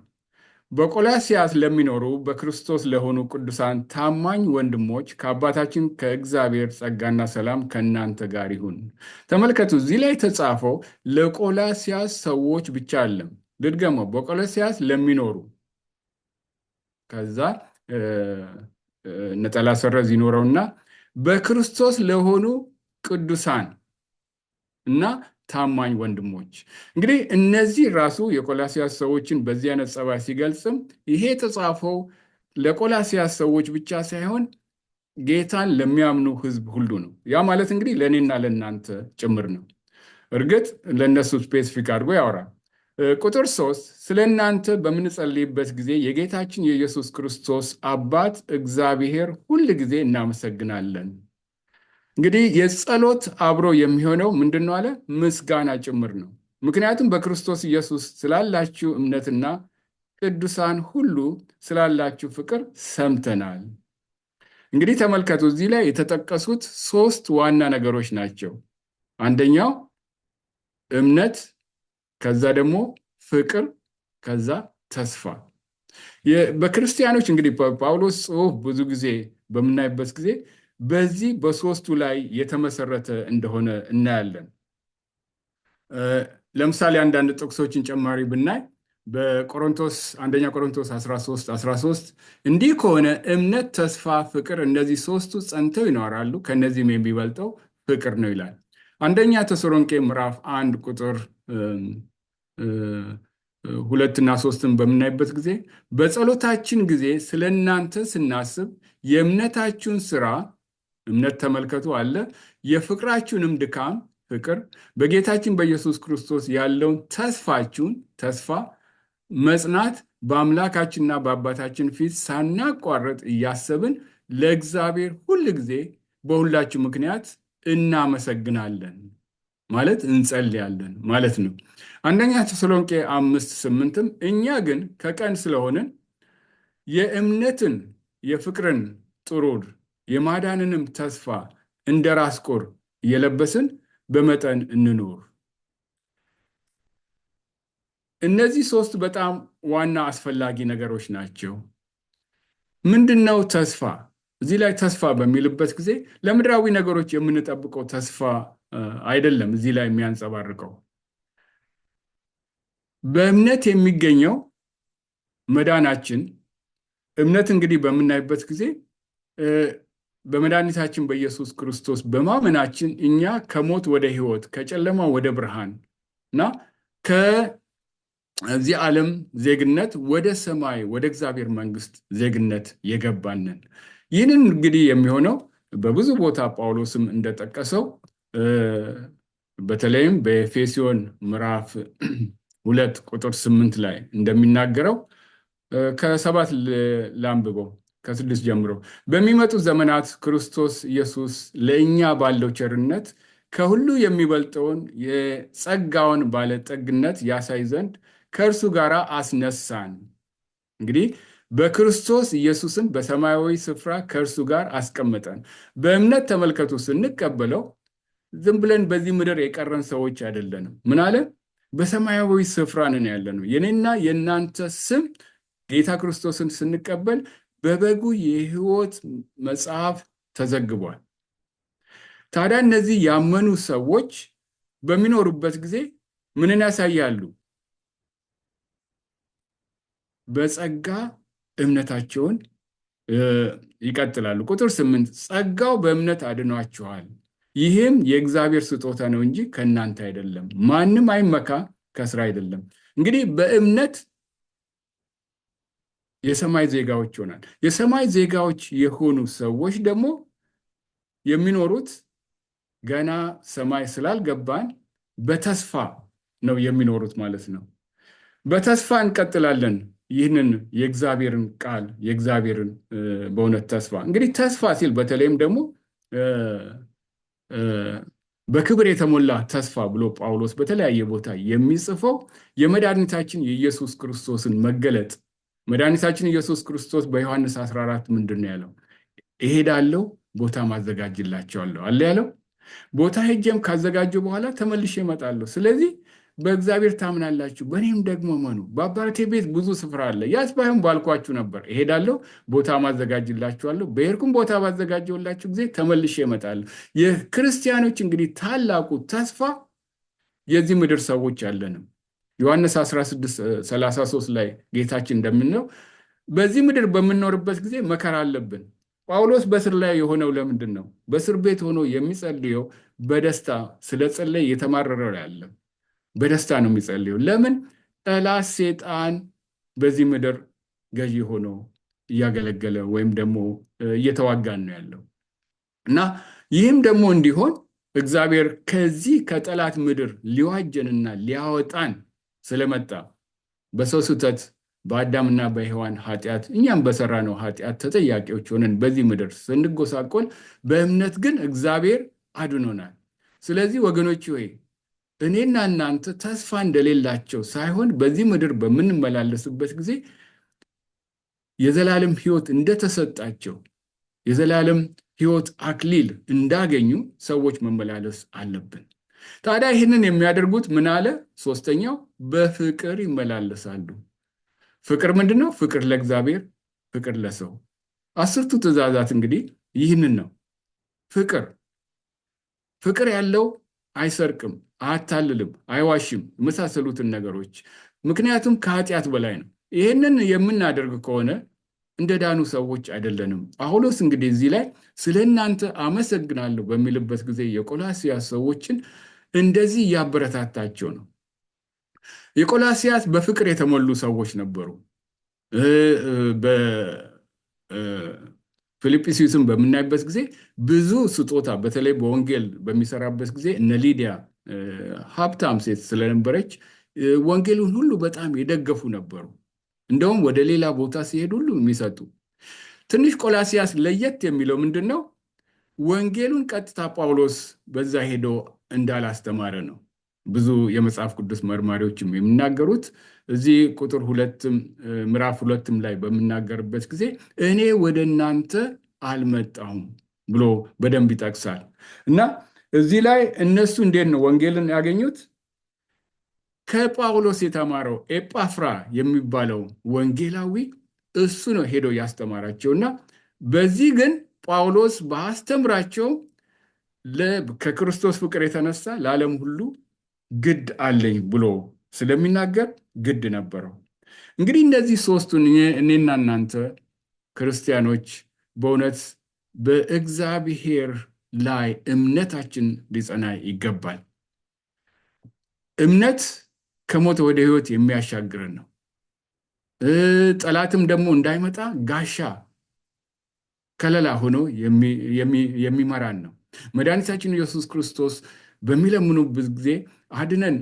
በቆላሲያስ ለሚኖሩ በክርስቶስ ለሆኑ ቅዱሳን ታማኝ ወንድሞች ከአባታችን ከእግዚአብሔር ጸጋና ሰላም ከእናንተ ጋር ይሁን። ተመልከቱ፣ እዚህ ላይ የተጻፈው ለቆላሲያስ ሰዎች ብቻ አለም። ልድገመው፣ በቆላሲያስ ለሚኖሩ፣ ከዛ ነጠላ ሰረዝ ይኖረውና በክርስቶስ ለሆኑ ቅዱሳን እና ታማኝ ወንድሞች። እንግዲህ እነዚህ ራሱ የቆላሲያስ ሰዎችን በዚህ አይነት ጸባይ ሲገልጽም ይሄ የተጻፈው ለቆላሲያስ ሰዎች ብቻ ሳይሆን ጌታን ለሚያምኑ ሕዝብ ሁሉ ነው። ያ ማለት እንግዲህ ለእኔና ለእናንተ ጭምር ነው። እርግጥ ለእነሱ ስፔሲፊክ አድርጎ ያወራል። ቁጥር 3 ስለ እናንተ በምንጸልይበት ጊዜ የጌታችን የኢየሱስ ክርስቶስ አባት እግዚአብሔር ሁል ጊዜ እናመሰግናለን። እንግዲህ የጸሎት አብሮ የሚሆነው ምንድን ነው አለ? ምስጋና ጭምር ነው። ምክንያቱም በክርስቶስ ኢየሱስ ስላላችሁ እምነትና ቅዱሳን ሁሉ ስላላችሁ ፍቅር ሰምተናል። እንግዲህ ተመልከቱ፣ እዚህ ላይ የተጠቀሱት 3 ዋና ነገሮች ናቸው። አንደኛው እምነት፣ ከዛ ደግሞ ፍቅር፣ ከዛ ተስፋ። በክርስቲያኖች እንግዲህ ጳውሎስ ጽሑፍ ብዙ ጊዜ በምናይበት ጊዜ በዚህ በሶስቱ ላይ የተመሰረተ እንደሆነ እናያለን። ለምሳሌ አንዳንድ ጥቅሶችን ጨማሪ ብናይ አንደኛ ቆሮንቶስ 13 እንዲህ ከሆነ እምነት፣ ተስፋ፣ ፍቅር እነዚህ 3ቱ ጸንተው ይኖራሉ፣ ከነዚህም የሚበልጠው ፍቅር ነው ይላል። አንደኛ ተሰሎንቄ ምዕራፍ 1 ቁጥር 2 እና 3ን በምናይበት ጊዜ በጸሎታችን ጊዜ ስለ እናንተ ስናስብ የእምነታችሁን ስራ፣ እምነት ተመልከቱ አለ፣ የፍቅራችሁንም ድካም፣ ፍቅር፣ በጌታችን በኢየሱስ ክርስቶስ ያለውን ተስፋችሁን፣ ተስፋ፣ መጽናት በአምላካችንና በአባታችን ፊት ሳናቋረጥ እያሰብን ለእግዚአብሔር ሁል ጊዜ በሁላችሁ ምክንያት እናመሰግናለን ማለት እንጸልያለን ማለት ነው። አንደኛ ተሰሎንቄ 5:8 እኛ ግን ከቀን ስለሆንን የእምነትን የፍቅርን ጥሩር የማዳንንም ተስፋ እንደ ራስ ቁር እየለበስን በመጠን እንኑር። እነዚህ 3 በጣም ዋና አስፈላጊ ነገሮች ናቸው። ምንድነው ተስፋ? እዚህ ላይ ተስፋ በሚልበት ጊዜ ለምድራዊ ነገሮች የምንጠብቀው ተስፋ አይደለም። እዚህ ላይ የሚያንጸባርቀው በእምነት የሚገኘው መዳናችን። እምነት እንግዲህ በምናይበት ጊዜ በመድኃኒታችን በኢየሱስ ክርስቶስ በማመናችን እኛ ከሞት ወደ ሕይወት፣ ከጨለማ ወደ ብርሃን እና ከዚህ ዓለም ዜግነት ወደ ሰማይ ወደ እግዚአብሔር መንግስት ዜግነት የገባንን። ይህንን እንግዲህ የሚሆነው በብዙ ቦታ ጳውሎስም እንደጠቀሰው በተለይም በኤፌሶን ምዕራፍ 2 ቁጥር 8 ላይ እንደሚናገረው ከ7 ላንብበው ከ6 ጀምሮ በሚመጡት ዘመናት ክርስቶስ ኢየሱስ ለእኛ ባለው ቸርነት ከሁሉ የሚበልጠውን የጸጋውን ባለጠግነት ያሳይ ዘንድ ከእርሱ ጋር አስነሳን። እንግዲህ በክርስቶስ ኢየሱስን በሰማያዊ ስፍራ ከእርሱ ጋር አስቀመጠን። በእምነት ተመልከቱ፣ ስንቀበለው ዝም ብለን በዚህ ምድር የቀረን ሰዎች አይደለንም። ምን አለ? በሰማያዊ ስፍራ ነን ያለነው። የኔና የእናንተ ስም ጌታ ክርስቶስን ስንቀበል በበጉ የሕይወት መጽሐፍ ተዘግቧል። ታዲያ እነዚህ ያመኑ ሰዎች በሚኖሩበት ጊዜ ምንን ያሳያሉ? በጸጋ እምነታቸውን ይቀጥላሉ። ቁጥር 8 ጸጋው በእምነት አድኗችኋል፣ ይህም የእግዚአብሔር ስጦታ ነው እንጂ ከእናንተ አይደለም፣ ማንም አይመካ፣ ከስራ አይደለም። እንግዲህ በእምነት የሰማይ ዜጋዎች ይሆናል። የሰማይ ዜጋዎች የሆኑ ሰዎች ደግሞ የሚኖሩት ገና ሰማይ ስላልገባን በተስፋ ነው የሚኖሩት ማለት ነው። በተስፋ እንቀጥላለን። ይህንን የእግዚአብሔርን ቃል የእግዚአብሔርን በእውነት ተስፋ እንግዲህ ተስፋ ሲል በተለይም ደግሞ በክብር የተሞላ ተስፋ ብሎ ጳውሎስ በተለያየ ቦታ የሚጽፈው የመድኃኒታችን የኢየሱስ ክርስቶስን መገለጥ። መድኃኒታችን ኢየሱስ ክርስቶስ በዮሐንስ 14 ምንድን ነው ያለው? እሄዳለሁ ቦታ ማዘጋጅላቸዋለሁ አለ ያለው። ቦታ ሄጄም ካዘጋጀው በኋላ ተመልሼ እመጣለሁ። ስለዚህ በእግዚአብሔር ታምናላችሁ፣ በእኔም ደግሞ መኑ። በአባቴ ቤት ብዙ ስፍራ አለ፣ ያስ ባይሆን ባልኳችሁ ነበር። እሄዳለሁ ቦታ ማዘጋጅላችኋለሁ፣ በሄድኩም ቦታ ባዘጋጀውላችሁ ጊዜ ተመልሼ እመጣለሁ። የክርስቲያኖች እንግዲህ ታላቁ ተስፋ የዚህ ምድር ሰዎች አለንም። ዮሐንስ 16:33 ላይ ጌታችን እንደምንለው በዚህ ምድር በምንኖርበት ጊዜ መከራ አለብን። ጳውሎስ በስር ላይ የሆነው ለምንድን ነው? በእስር ቤት ሆኖ የሚጸልየው በደስታ ስለጸለየ የተማረረ ያለ በደስታ ነው የሚጸልየው። ለምን? ጠላት ሴጣን በዚህ ምድር ገዢ ሆኖ እያገለገለ ወይም ደግሞ እየተዋጋን ነው ያለው እና ይህም ደግሞ እንዲሆን እግዚአብሔር ከዚህ ከጠላት ምድር ሊዋጀንና ሊያወጣን ስለመጣ በሰው ስህተት በአዳምና በሔዋን ኃጢአት እኛም በሰራነው ኃጢአት ተጠያቂዎች ሆነን በዚህ ምድር ስንጎሳቆል በእምነት ግን እግዚአብሔር አድኖናል። ስለዚህ ወገኖች ሆይ እኔና እናንተ ተስፋ እንደሌላቸው ሳይሆን በዚህ ምድር በምንመላለስበት ጊዜ የዘላለም ሕይወት እንደተሰጣቸው የዘላለም ሕይወት አክሊል እንዳገኙ ሰዎች መመላለስ አለብን። ታዲያ ይህንን የሚያደርጉት ምን አለ? ሶስተኛው በፍቅር ይመላለሳሉ። ፍቅር ምንድን ነው? ፍቅር ለእግዚአብሔር፣ ፍቅር ለሰው። 10ቱ ትእዛዛት እንግዲህ ይህንን ነው። ፍቅር ያለው አይሰርቅም፣ አያታልልም፣ አይዋሽም፣ የመሳሰሉትን ነገሮች። ምክንያቱም ከኃጢአት በላይ ነው። ይህንን የምናደርግ ከሆነ እንደ ዳኑ ሰዎች አይደለንም። ጳውሎስ እንግዲህ እዚህ ላይ ስለ እናንተ አመሰግናለሁ በሚልበት ጊዜ የቆላስይስ ሰዎችን እንደዚህ እያበረታታቸው ነው። የቆላስይስ በፍቅር የተሞሉ ሰዎች ነበሩ። በፊልጵስዩስን በምናይበት ጊዜ ብዙ ስጦታ በተለይ በወንጌል በሚሰራበት ጊዜ እነ ሊዲያ ሀብታም ሴት ስለነበረች ወንጌሉን ሁሉ በጣም የደገፉ ነበሩ። እንደውም ወደ ሌላ ቦታ ሲሄድ ሁሉ የሚሰጡ። ትንሽ ቆላስይስ ለየት የሚለው ምንድን ነው? ወንጌሉን ቀጥታ ጳውሎስ በዛ ሄዶ እንዳላስተማረ ነው። ብዙ የመጽሐፍ ቅዱስ መርማሪዎችም የሚናገሩት እዚህ ቁጥር 2 ምዕራፍ 2 ላይ በምናገርበት ጊዜ እኔ ወደ እናንተ አልመጣሁም ብሎ በደንብ ይጠቅሳል። እና እዚህ ላይ እነሱ እንዴት ነው ወንጌልን ያገኙት? ከጳውሎስ የተማረው ኤጳፍራ የሚባለው ወንጌላዊ እሱ ነው ሄዶ ያስተማራቸውና በዚህ ግን ጳውሎስ ባስተምራቸው ከክርስቶስ ፍቅር የተነሳ ለዓለም ሁሉ ግድ አለኝ ብሎ ስለሚናገር ግድ ነበረው። እንግዲህ እነዚህ ሶስቱን እኔና እናንተ ክርስቲያኖች በእውነት በእግዚአብሔር ላይ እምነታችን ሊጸና ይገባል። እምነት ከሞት ወደ ሕይወት የሚያሻግረን ነው። ጠላትም ደግሞ እንዳይመጣ ጋሻ ከለላ ሆኖ የሚመራን ነው። መድኃኒታችን ኢየሱስ ክርስቶስ በሚለምኑበት ጊዜ አድነን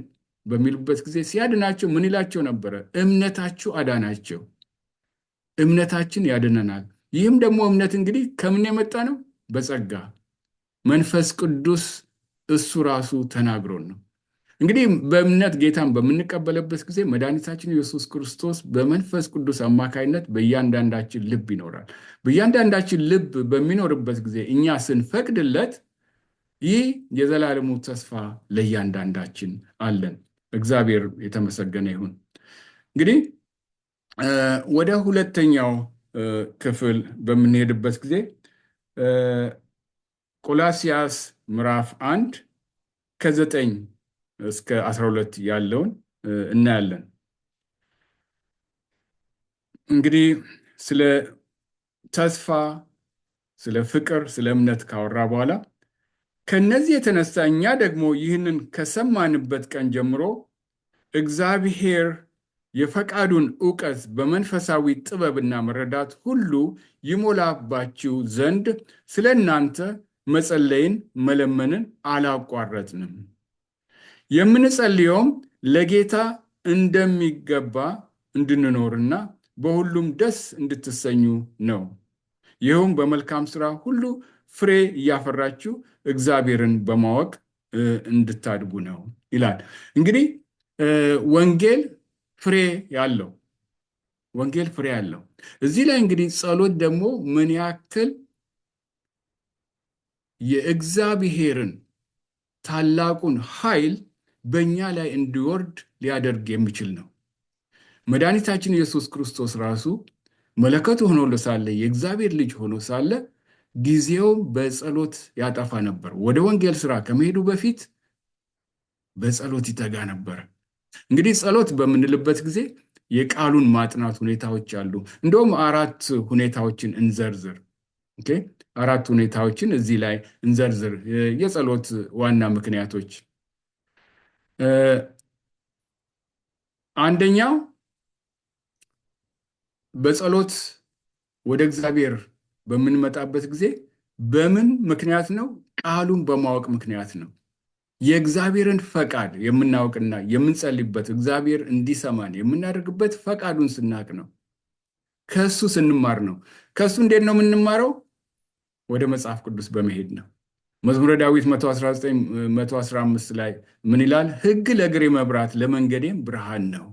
በሚሉበት ጊዜ ሲያድናቸው ምን ይላቸው ነበረ? እምነታችሁ አዳናቸው። እምነታችን ያድነናል። ይህም ደግሞ እምነት እንግዲህ ከምን የመጣ ነው? በጸጋ መንፈስ ቅዱስ እሱ ራሱ ተናግሮን ነው። እንግዲህ በእምነት ጌታን በምንቀበልበት ጊዜ መድኃኒታችን ኢየሱስ ክርስቶስ በመንፈስ ቅዱስ አማካይነት በእያንዳንዳችን ልብ ይኖራል። በእያንዳንዳችን ልብ በሚኖርበት ጊዜ እኛ ስንፈቅድለት ይህ የዘላለሙ ተስፋ ለእያንዳንዳችን አለን። እግዚአብሔር የተመሰገነ ይሁን። እንግዲህ ወደ ሁለተኛው ክፍል በምንሄድበት ጊዜ ቆላስይስ ምዕራፍ 1 ከ9 እስከ 12 ያለውን እናያለን። እንግዲህ ስለ ተስፋ፣ ስለ ፍቅር፣ ስለ እምነት ካወራ በኋላ ከነዚህ የተነሳ እኛ ደግሞ ይህንን ከሰማንበት ቀን ጀምሮ እግዚአብሔር የፈቃዱን ዕውቀት በመንፈሳዊ ጥበብና መረዳት ሁሉ ይሞላባችሁ ዘንድ ስለ እናንተ መጸለይን መለመንን አላቋረጥንም። የምንጸልየውም ለጌታ እንደሚገባ እንድንኖርና በሁሉም ደስ እንድትሰኙ ነው። ይኸውም በመልካም ሥራ ሁሉ ፍሬ እያፈራችሁ እግዚአብሔርን በማወቅ እንድታድጉ ነው ይላል። እንግዲህ ወንጌል ፍሬ ያለው ወንጌል ፍሬ ያለው እዚህ ላይ እንግዲህ ጸሎት ደግሞ ምን ያክል የእግዚአብሔርን ታላቁን ኃይል በእኛ ላይ እንዲወርድ ሊያደርግ የሚችል ነው። መድኃኒታችን ኢየሱስ ክርስቶስ ራሱ መለከቱ ሆኖ ሳለ የእግዚአብሔር ልጅ ሆኖ ሳለ ጊዜው በጸሎት ያጠፋ ነበር። ወደ ወንጌል ሥራ ከመሄዱ በፊት በጸሎት ይተጋ ነበር። እንግዲህ ጸሎት በምንልበት ጊዜ የቃሉን ማጥናት ሁኔታዎች አሉ። እንደውም 4 ሁኔታዎችን እንዘርዝር። ኦኬ፣ 4 ሁኔታዎችን እዚህ ላይ እንዘርዝር። የጸሎት ዋና ምክንያቶች አንደኛው በጸሎት ወደ እግዚአብሔር በምንመጣበት ጊዜ በምን ምክንያት ነው? ቃሉን በማወቅ ምክንያት ነው። የእግዚአብሔርን ፈቃድ የምናውቅና የምንጸልይበት እግዚአብሔር እንዲሰማን የምናደርግበት ፈቃዱን ስናቅ ነው። ከእሱ ስንማር ነው። ከእሱ እንዴት ነው የምንማረው? ወደ መጽሐፍ ቅዱስ በመሄድ ነው። መዝሙረ ዳዊት 115 ላይ ምን ይላል? ሕግ ለእግሬ መብራት ለመንገዴም ብርሃን ነው።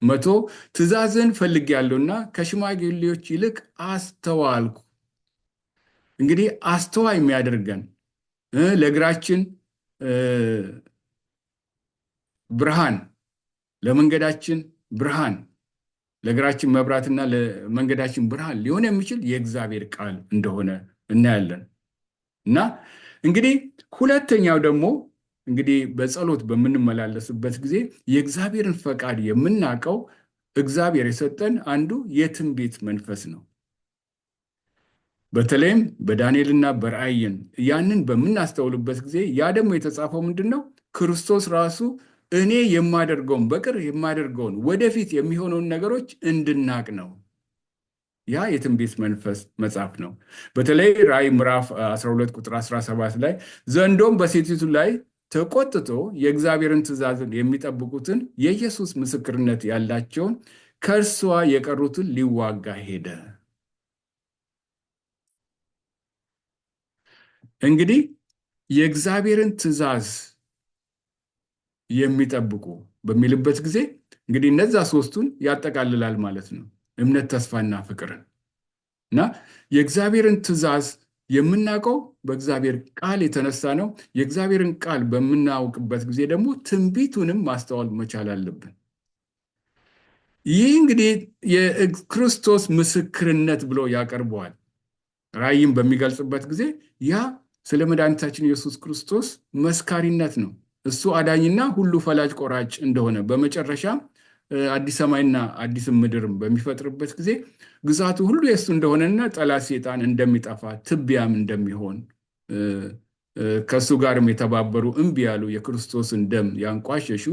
100 ትእዛዝን ፈልጌያለሁና ከሽማግሌዎች ይልቅ አስተዋልኩ። እንግዲህ አስተዋይ የሚያደርገን ለእግራችን ብርሃን፣ ለመንገዳችን ብርሃን፣ ለእግራችን መብራትና ለመንገዳችን ብርሃን ሊሆን የሚችል የእግዚአብሔር ቃል እንደሆነ እናያለን። እና እንግዲህ ሁለተኛው ደግሞ እንግዲህ በጸሎት በምንመላለስበት ጊዜ የእግዚአብሔርን ፈቃድ የምናውቀው እግዚአብሔር የሰጠን አንዱ የትንቢት መንፈስ ነው። በተለይም በዳንኤልና በራእይን ያንን በምናስተውልበት ጊዜ ያ ደግሞ የተጻፈው ምንድን ነው? ክርስቶስ ራሱ እኔ የማደርገውን በቅር የማደርገውን ወደፊት የሚሆነውን ነገሮች እንድናቅ ነው። ያ የትንቢት መንፈስ መጽሐፍ ነው። በተለይ ራእይ ምዕራፍ 12 ቁጥር 17 ላይ ዘንዶም በሴቲቱ ላይ ተቆጥቶ የእግዚአብሔርን ትእዛዝን የሚጠብቁትን የኢየሱስ ምስክርነት ያላቸውን ከእርሷ የቀሩትን ሊዋጋ ሄደ። እንግዲህ የእግዚአብሔርን ትእዛዝ የሚጠብቁ በሚልበት ጊዜ እንግዲህ እነዛ 3ቱን ያጠቃልላል ማለት ነው። እምነት፣ ተስፋና ፍቅርን እና የእግዚአብሔርን ትእዛዝ የምናውቀው በእግዚአብሔር ቃል የተነሳ ነው። የእግዚአብሔርን ቃል በምናውቅበት ጊዜ ደግሞ ትንቢቱንም ማስተዋል መቻል አለብን። ይህ እንግዲህ የክርስቶስ ምስክርነት ብሎ ያቀርበዋል። ራእይም በሚገልጽበት ጊዜ ያ ስለ መድኃኒታችን ኢየሱስ ክርስቶስ መስካሪነት ነው። እሱ አዳኝና ሁሉ ፈላጭ ቆራጭ እንደሆነ በመጨረሻም አዲስ ሰማይና አዲስ ምድርም በሚፈጥርበት ጊዜ ግዛቱ ሁሉ የእሱ እንደሆነና ጠላት ሰይጣን እንደሚጠፋ ትቢያም እንደሚሆን ከእሱ ጋርም የተባበሩ እምቢ ያሉ የክርስቶስን ደም ያንቋሸሹ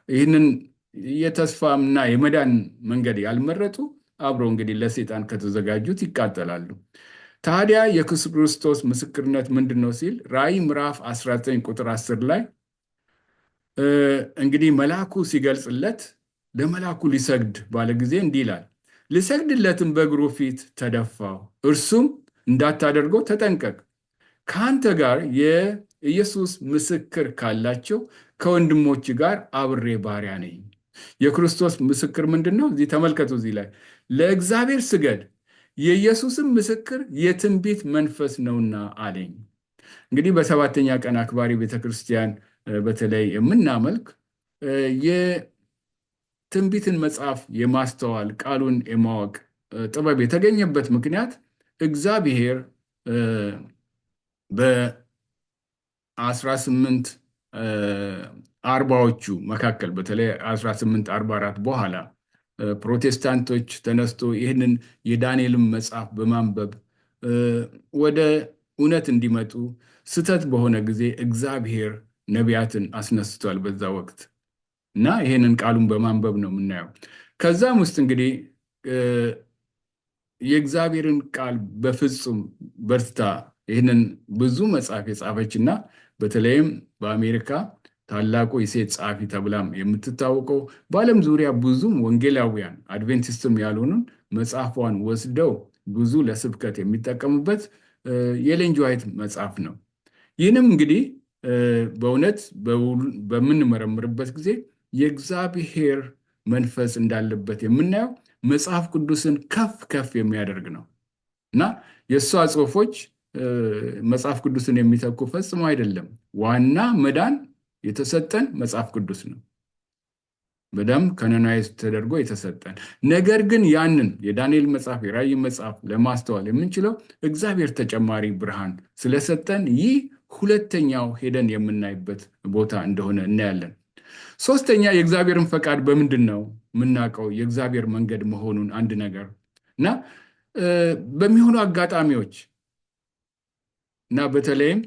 ይህንን የተስፋምና የመዳን መንገድ ያልመረጡ አብረው እንግዲህ ለሰይጣን ከተዘጋጁት ይቃጠላሉ። ታዲያ የክርስቶስ ምስክርነት ምንድን ነው ሲል ራእይ ምዕራፍ 19 ቁጥር 10 ላይ እንግዲህ መልአኩ ሲገልጽለት ለመልአኩ ሊሰግድ ባለ ጊዜ እንዲህ ይላል፣ ልሰግድለትም በእግሩ ፊት ተደፋሁ። እርሱም እንዳታደርገው ተጠንቀቅ፣ ከአንተ ጋር የኢየሱስ ምስክር ካላቸው ከወንድሞች ጋር አብሬ ባሪያ ነኝ። የክርስቶስ ምስክር ምንድን ነው? እዚህ ተመልከቱ። እዚህ ላይ ለእግዚአብሔር ስገድ፣ የኢየሱስም ምስክር የትንቢት መንፈስ ነውና አለኝ። እንግዲህ በሰባተኛ ቀን አክባሪ ቤተክርስቲያን በተለይ የምናመልክ የትንቢትን መጽሐፍ የማስተዋል ቃሉን የማወቅ ጥበብ የተገኘበት ምክንያት እግዚአብሔር በ1840ዎቹ መካከል በተለይ 1844 በኋላ ፕሮቴስታንቶች ተነስቶ ይህንን የዳንኤልን መጽሐፍ በማንበብ ወደ እውነት እንዲመጡ ስተት በሆነ ጊዜ እግዚአብሔር ነቢያትን አስነስቷል በዛ ወቅት እና ይህንን ቃሉን በማንበብ ነው የምናየው። ከዛም ውስጥ እንግዲህ የእግዚአብሔርን ቃል በፍጹም በርትታ ይህንን ብዙ መጽሐፍ የጻፈች እና በተለይም በአሜሪካ ታላቁ የሴት ጸሐፊ ተብላም የምትታወቀው በዓለም ዙሪያ ብዙም ወንጌላውያን አድቬንቲስትም ያልሆኑን መጽሐፏን ወስደው ብዙ ለስብከት የሚጠቀሙበት የኤለን ጂ ዋይት መጽሐፍ ነው። ይህንም እንግዲህ በእውነት በምንመረምርበት ጊዜ የእግዚአብሔር መንፈስ እንዳለበት የምናየው መጽሐፍ ቅዱስን ከፍ ከፍ የሚያደርግ ነው እና የእሷ ጽሑፎች መጽሐፍ ቅዱስን የሚተኩ ፈጽሞ አይደለም። ዋና መዳን የተሰጠን መጽሐፍ ቅዱስ ነው፣ በደም ከነናይዝ ተደርጎ የተሰጠን። ነገር ግን ያንን የዳንኤል መጽሐፍ የራእይ መጽሐፍ ለማስተዋል የምንችለው እግዚአብሔር ተጨማሪ ብርሃን ስለሰጠን ይህ ሁለተኛው ሄደን የምናይበት ቦታ እንደሆነ እናያለን። ሶስተኛ የእግዚአብሔርን ፈቃድ በምንድን ነው የምናውቀው? የእግዚአብሔር መንገድ መሆኑን አንድ ነገር እና በሚሆኑ አጋጣሚዎች እና በተለይም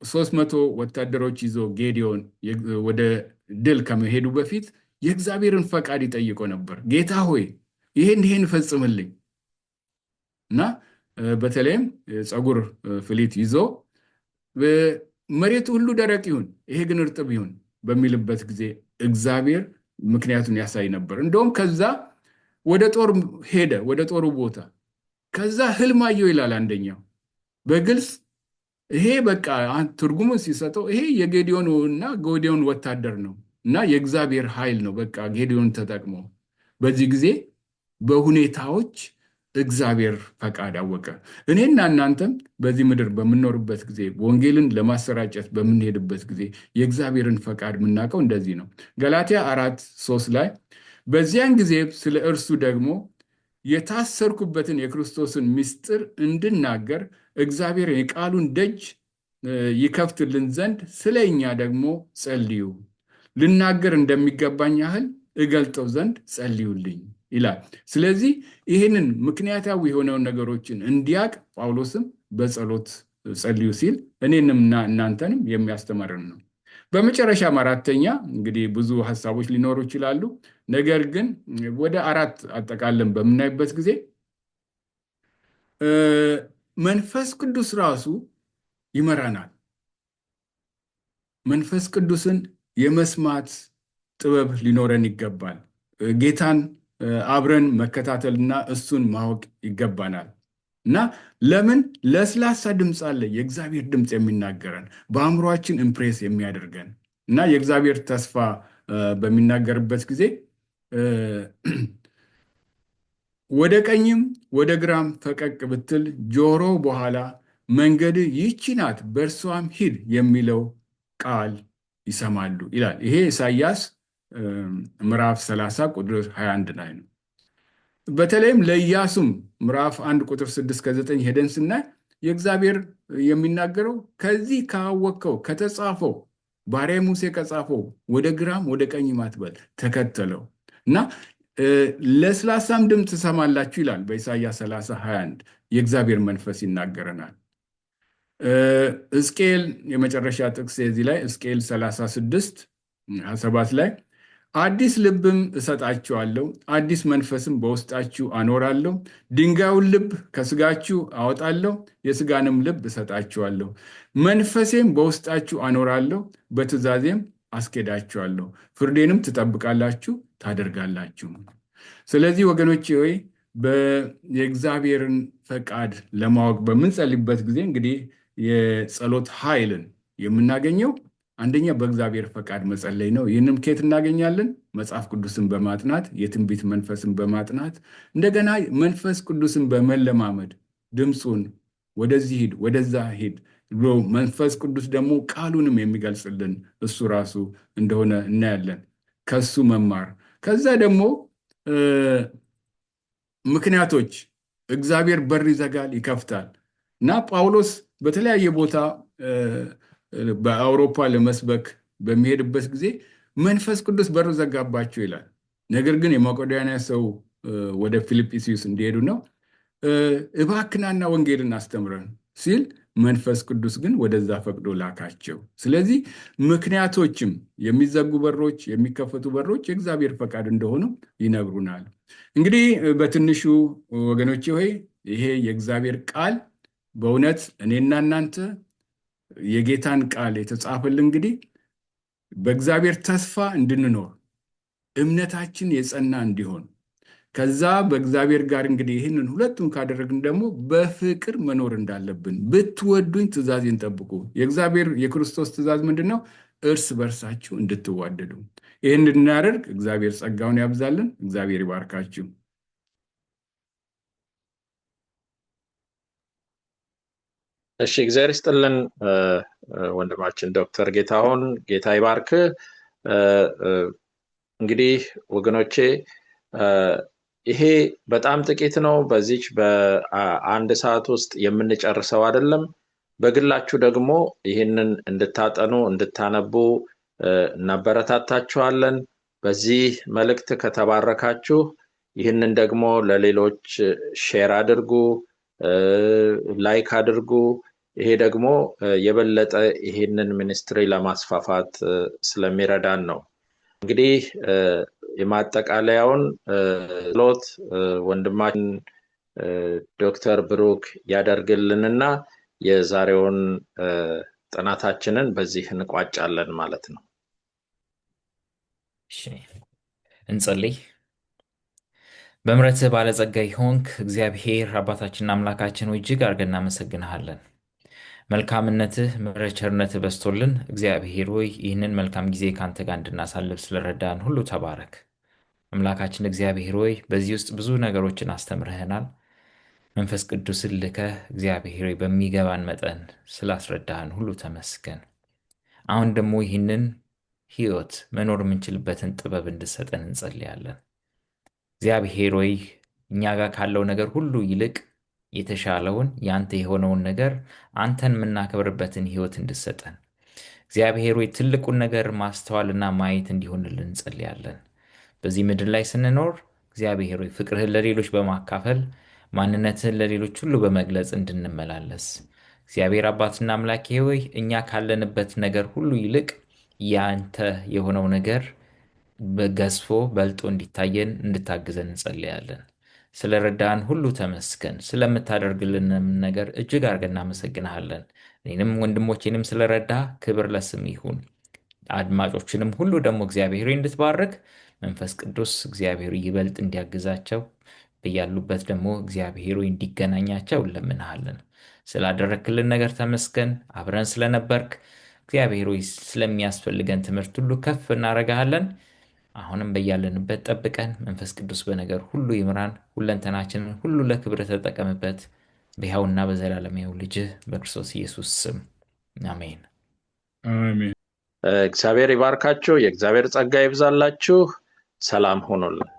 300 ወታደሮች ይዞ ጌዲዮን ወደ ድል ከመሄዱ በፊት የእግዚአብሔርን ፈቃድ ይጠይቆ ነበር። ጌታ ሆይ ይህን ፈጽምልኝ እና በተለይም ፀጉር ፍሊት ይዞ መሬቱ ሁሉ ደረቅ ይሁን፣ ይሄ ግን እርጥብ ይሁን በሚልበት ጊዜ እግዚአብሔር ምክንያቱን ያሳይ ነበር። እንደውም ከዛ ወደ ጦር ሄደ፣ ወደ ጦሩ ቦታ። ከዛ ህልም አየሁ ይላል አንደኛው በግልጽ። ይሄ በቃ ትርጉሙን ሲሰጠው ይሄ የጌዲዮን እና ጎዲዮን ወታደር ነው እና የእግዚአብሔር ኃይል ነው። በቃ ጌዲዮን ተጠቅሞ በዚህ ጊዜ በሁኔታዎች እግዚአብሔር ፈቃድ አወቀ። እኔና እናንተም በዚህ ምድር በምንኖርበት ጊዜ ወንጌልን ለማሰራጨት በምንሄድበት ጊዜ የእግዚአብሔርን ፈቃድ የምናውቀው እንደዚህ ነው። ገላትያ 4:3 ላይ በዚያን ጊዜ ስለ እርሱ ደግሞ የታሰርኩበትን የክርስቶስን ምስጢር እንድናገር እግዚአብሔር የቃሉን ደጅ ይከፍትልን ዘንድ ስለ እኛ ደግሞ ጸልዩ፣ ልናገር እንደሚገባኝ ያህል እገልጠው ዘንድ ጸልዩልኝ ይላል። ስለዚህ ይህንን ምክንያታዊ የሆነውን ነገሮችን እንዲያቅ ጳውሎስም በጸሎት ጸልዩ ሲል እኔንምና እናንተንም የሚያስተምረን ነው። በመጨረሻም አራተኛ እንግዲህ ብዙ ሀሳቦች ሊኖሩ ይችላሉ። ነገር ግን ወደ 4 አጠቃለን በምናይበት ጊዜ መንፈስ ቅዱስ ራሱ ይመራናል። መንፈስ ቅዱስን የመስማት ጥበብ ሊኖረን ይገባል። ጌታን አብረን መከታተልና እሱን ማወቅ ይገባናል። እና ለምን ለስላሳ ድምፅ አለ፣ የእግዚአብሔር ድምፅ የሚናገረን በአእምሯችን ኢምፕሬስ የሚያደርገን እና የእግዚአብሔር ተስፋ በሚናገርበት ጊዜ ወደ ቀኝም ወደ ግራም ፈቀቅ ብትል ጆሮ በኋላ መንገድ ይህች ናት በእርሷም ሂድ የሚለው ቃል ይሰማሉ ይላል። ይሄ ኢሳይያስ ምዕራፍ 30 ቁጥር 21 ላይ ነው። በተለይም ለኢያሱም ምዕራፍ 1 ቁጥር 6-9 ሄደን ስናይ የእግዚአብሔር የሚናገረው ከዚህ ካወቅከው ከተጻፈው ባሪያዬ ሙሴ ከጻፈው ወደ ግራም ወደ ቀኝም አትበል ተከተለው እና ለስላሳም ድምፅ ትሰማላችሁ ይላል በኢሳይያስ 30:21 የእግዚአብሔር መንፈስ ይናገረናል። ሕዝቅኤል የመጨረሻ ጥቅስ እዚህ ላይ ሕዝቅኤል 36:7 ላይ አዲስ ልብም እሰጣችኋለሁ፣ አዲስ መንፈስም በውስጣችሁ አኖራለሁ፣ ድንጋዩን ልብ ከስጋችሁ አወጣለሁ፣ የስጋንም ልብ እሰጣችኋለሁ፣ መንፈሴም በውስጣችሁ አኖራለሁ፣ በትእዛዜም አስኬዳችኋለሁ፣ ፍርዴንም ትጠብቃላችሁ ታደርጋላችሁ። ስለዚህ ወገኖቼ ሆይ የእግዚአብሔርን ፈቃድ ለማወቅ በምንጸልይበት ጊዜ እንግዲህ የጸሎት ኃይልን የምናገኘው አንደኛ በእግዚአብሔር ፈቃድ መጸለይ ነው። ይህንም ከየት እናገኛለን? መጽሐፍ ቅዱስን በማጥናት የትንቢት መንፈስን በማጥናት እንደገና መንፈስ ቅዱስን በመለማመድ ድምፁን ወደዚህ ሂድ ወደዛ ሂድ ብሎ መንፈስ ቅዱስ ደግሞ ቃሉንም የሚገልጽልን እሱ ራሱ እንደሆነ እናያለን። ከሱ መማር ከዛ ደግሞ ምክንያቶች እግዚአብሔር በር ይዘጋል ይከፍታል እና ጳውሎስ በተለያየ ቦታ በአውሮፓ ለመስበክ በሚሄድበት ጊዜ መንፈስ ቅዱስ በር ዘጋባቸው ይላል። ነገር ግን የመቄዶንያ ሰው ወደ ፊልጵስዩስ እንዲሄዱ ነው እባክናና ወንጌልን አስተምረን ሲል መንፈስ ቅዱስ ግን ወደዛ ፈቅዶ ላካቸው። ስለዚህ ምክንያቶችም የሚዘጉ በሮች የሚከፈቱ በሮች የእግዚአብሔር ፈቃድ እንደሆኑ ይነግሩናል። እንግዲህ በትንሹ ወገኖቼ ሆይ ይሄ የእግዚአብሔር ቃል በእውነት እኔና እናንተ የጌታን ቃል የተጻፈልን እንግዲህ በእግዚአብሔር ተስፋ እንድንኖር እምነታችን የጸና እንዲሆን ከዛ በእግዚአብሔር ጋር እንግዲህ ይህንን ሁለቱን ካደረግን ደግሞ በፍቅር መኖር እንዳለብን ብትወዱኝ ትእዛዜን ጠብቁ። የእግዚአብሔር የክርስቶስ ትእዛዝ ምንድን ነው? እርስ በርሳችሁ እንድትዋደዱ። ይህን እንድናደርግ እግዚአብሔር ጸጋውን ያብዛልን። እግዚአብሔር ይባርካችሁ።
እሺ፣ እግዚአብሔር ይስጥልን ወንድማችን ዶክተር ጌታሁን፣ ጌታ ይባርክ። እንግዲህ ወገኖቼ ይሄ በጣም ጥቂት ነው። በዚች በአንድ ሰዓት ውስጥ የምንጨርሰው አይደለም። በግላችሁ ደግሞ ይህንን እንድታጠኑ እንድታነቡ እናበረታታችኋለን። በዚህ መልእክት ከተባረካችሁ ይህንን ደግሞ ለሌሎች ሼር አድርጉ፣ ላይክ አድርጉ። ይሄ ደግሞ የበለጠ ይህንን ሚኒስትሪ ለማስፋፋት ስለሚረዳን ነው። እንግዲህ የማጠቃለያውን ጸሎት ወንድማችን ዶክተር ብሩክ ያደርግልንና የዛሬውን ጥናታችንን በዚህ እንቋጫለን ማለት ነው።
እሺ እንጸልይ። በምሕረትህ ባለጸጋ ይሆንክ እግዚአብሔር አባታችንና አምላካችን ሆይ እጅግ አድርገን እናመሰግንሃለን። መልካምነትህ ምሕረት ቸርነትህ በዝቶልን እግዚአብሔር ሆይ ይህንን መልካም ጊዜ ከአንተ ጋር እንድናሳልፍ ስለረዳን ሁሉ ተባረክ። አምላካችን እግዚአብሔር ሆይ በዚህ ውስጥ ብዙ ነገሮችን አስተምረህናል። መንፈስ ቅዱስን ልከህ እግዚአብሔር ሆይ በሚገባን መጠን ስላስረዳህን ሁሉ ተመስገን። አሁን ደግሞ ይህንን ሕይወት መኖር የምንችልበትን ጥበብ እንድሰጠን እንጸልያለን። እግዚአብሔር ሆይ እኛ ጋር ካለው ነገር ሁሉ ይልቅ የተሻለውን ያንተ የሆነውን ነገር አንተን የምናከብርበትን ሕይወት እንድሰጠን እግዚአብሔር ሆይ ትልቁን ነገር ማስተዋልና ማየት እንዲሆንልን እንጸልያለን። በዚህ ምድር ላይ ስንኖር እግዚአብሔር ሆይ ፍቅርህን ለሌሎች በማካፈል ማንነትህን ለሌሎች ሁሉ በመግለጽ እንድንመላለስ እግዚአብሔር አባትና አምላኬ ሆይ እኛ ካለንበት ነገር ሁሉ ይልቅ ያንተ የሆነው ነገር በገዝፎ በልጦ እንዲታየን እንድታግዘን እንጸልያለን። ስለረዳን ሁሉ ተመስገን። ስለምታደርግልንም ነገር እጅግ አድርገን እናመሰግንሃለን። እኔንም ወንድሞቼንም ስለረዳ ክብር ለስም ይሁን። አድማጮችንም ሁሉ ደግሞ እግዚአብሔር እንድትባርክ መንፈስ ቅዱስ እግዚአብሔር ይበልጥ እንዲያግዛቸው በያሉበት ደግሞ እግዚአብሔር እንዲገናኛቸው እንለምንሃለን። ስላደረክልን ነገር ተመስገን። አብረን ስለነበርክ እግዚአብሔር ስለሚያስፈልገን ትምህርት ሁሉ ከፍ እናረጋለን። አሁንም በያለንበት ጠብቀን። መንፈስ ቅዱስ በነገር ሁሉ ይምራን። ሁለንተናችንን ሁሉ ለክብር ተጠቀምበት። በሕያውና በዘላለማዊ ልጅህ በክርስቶስ ኢየሱስ ስም አሜን።
አሜን።
እግዚአብሔር ይባርካችሁ። የእግዚአብሔር ጸጋ ይብዛላችሁ። ሰላም ሆኖልን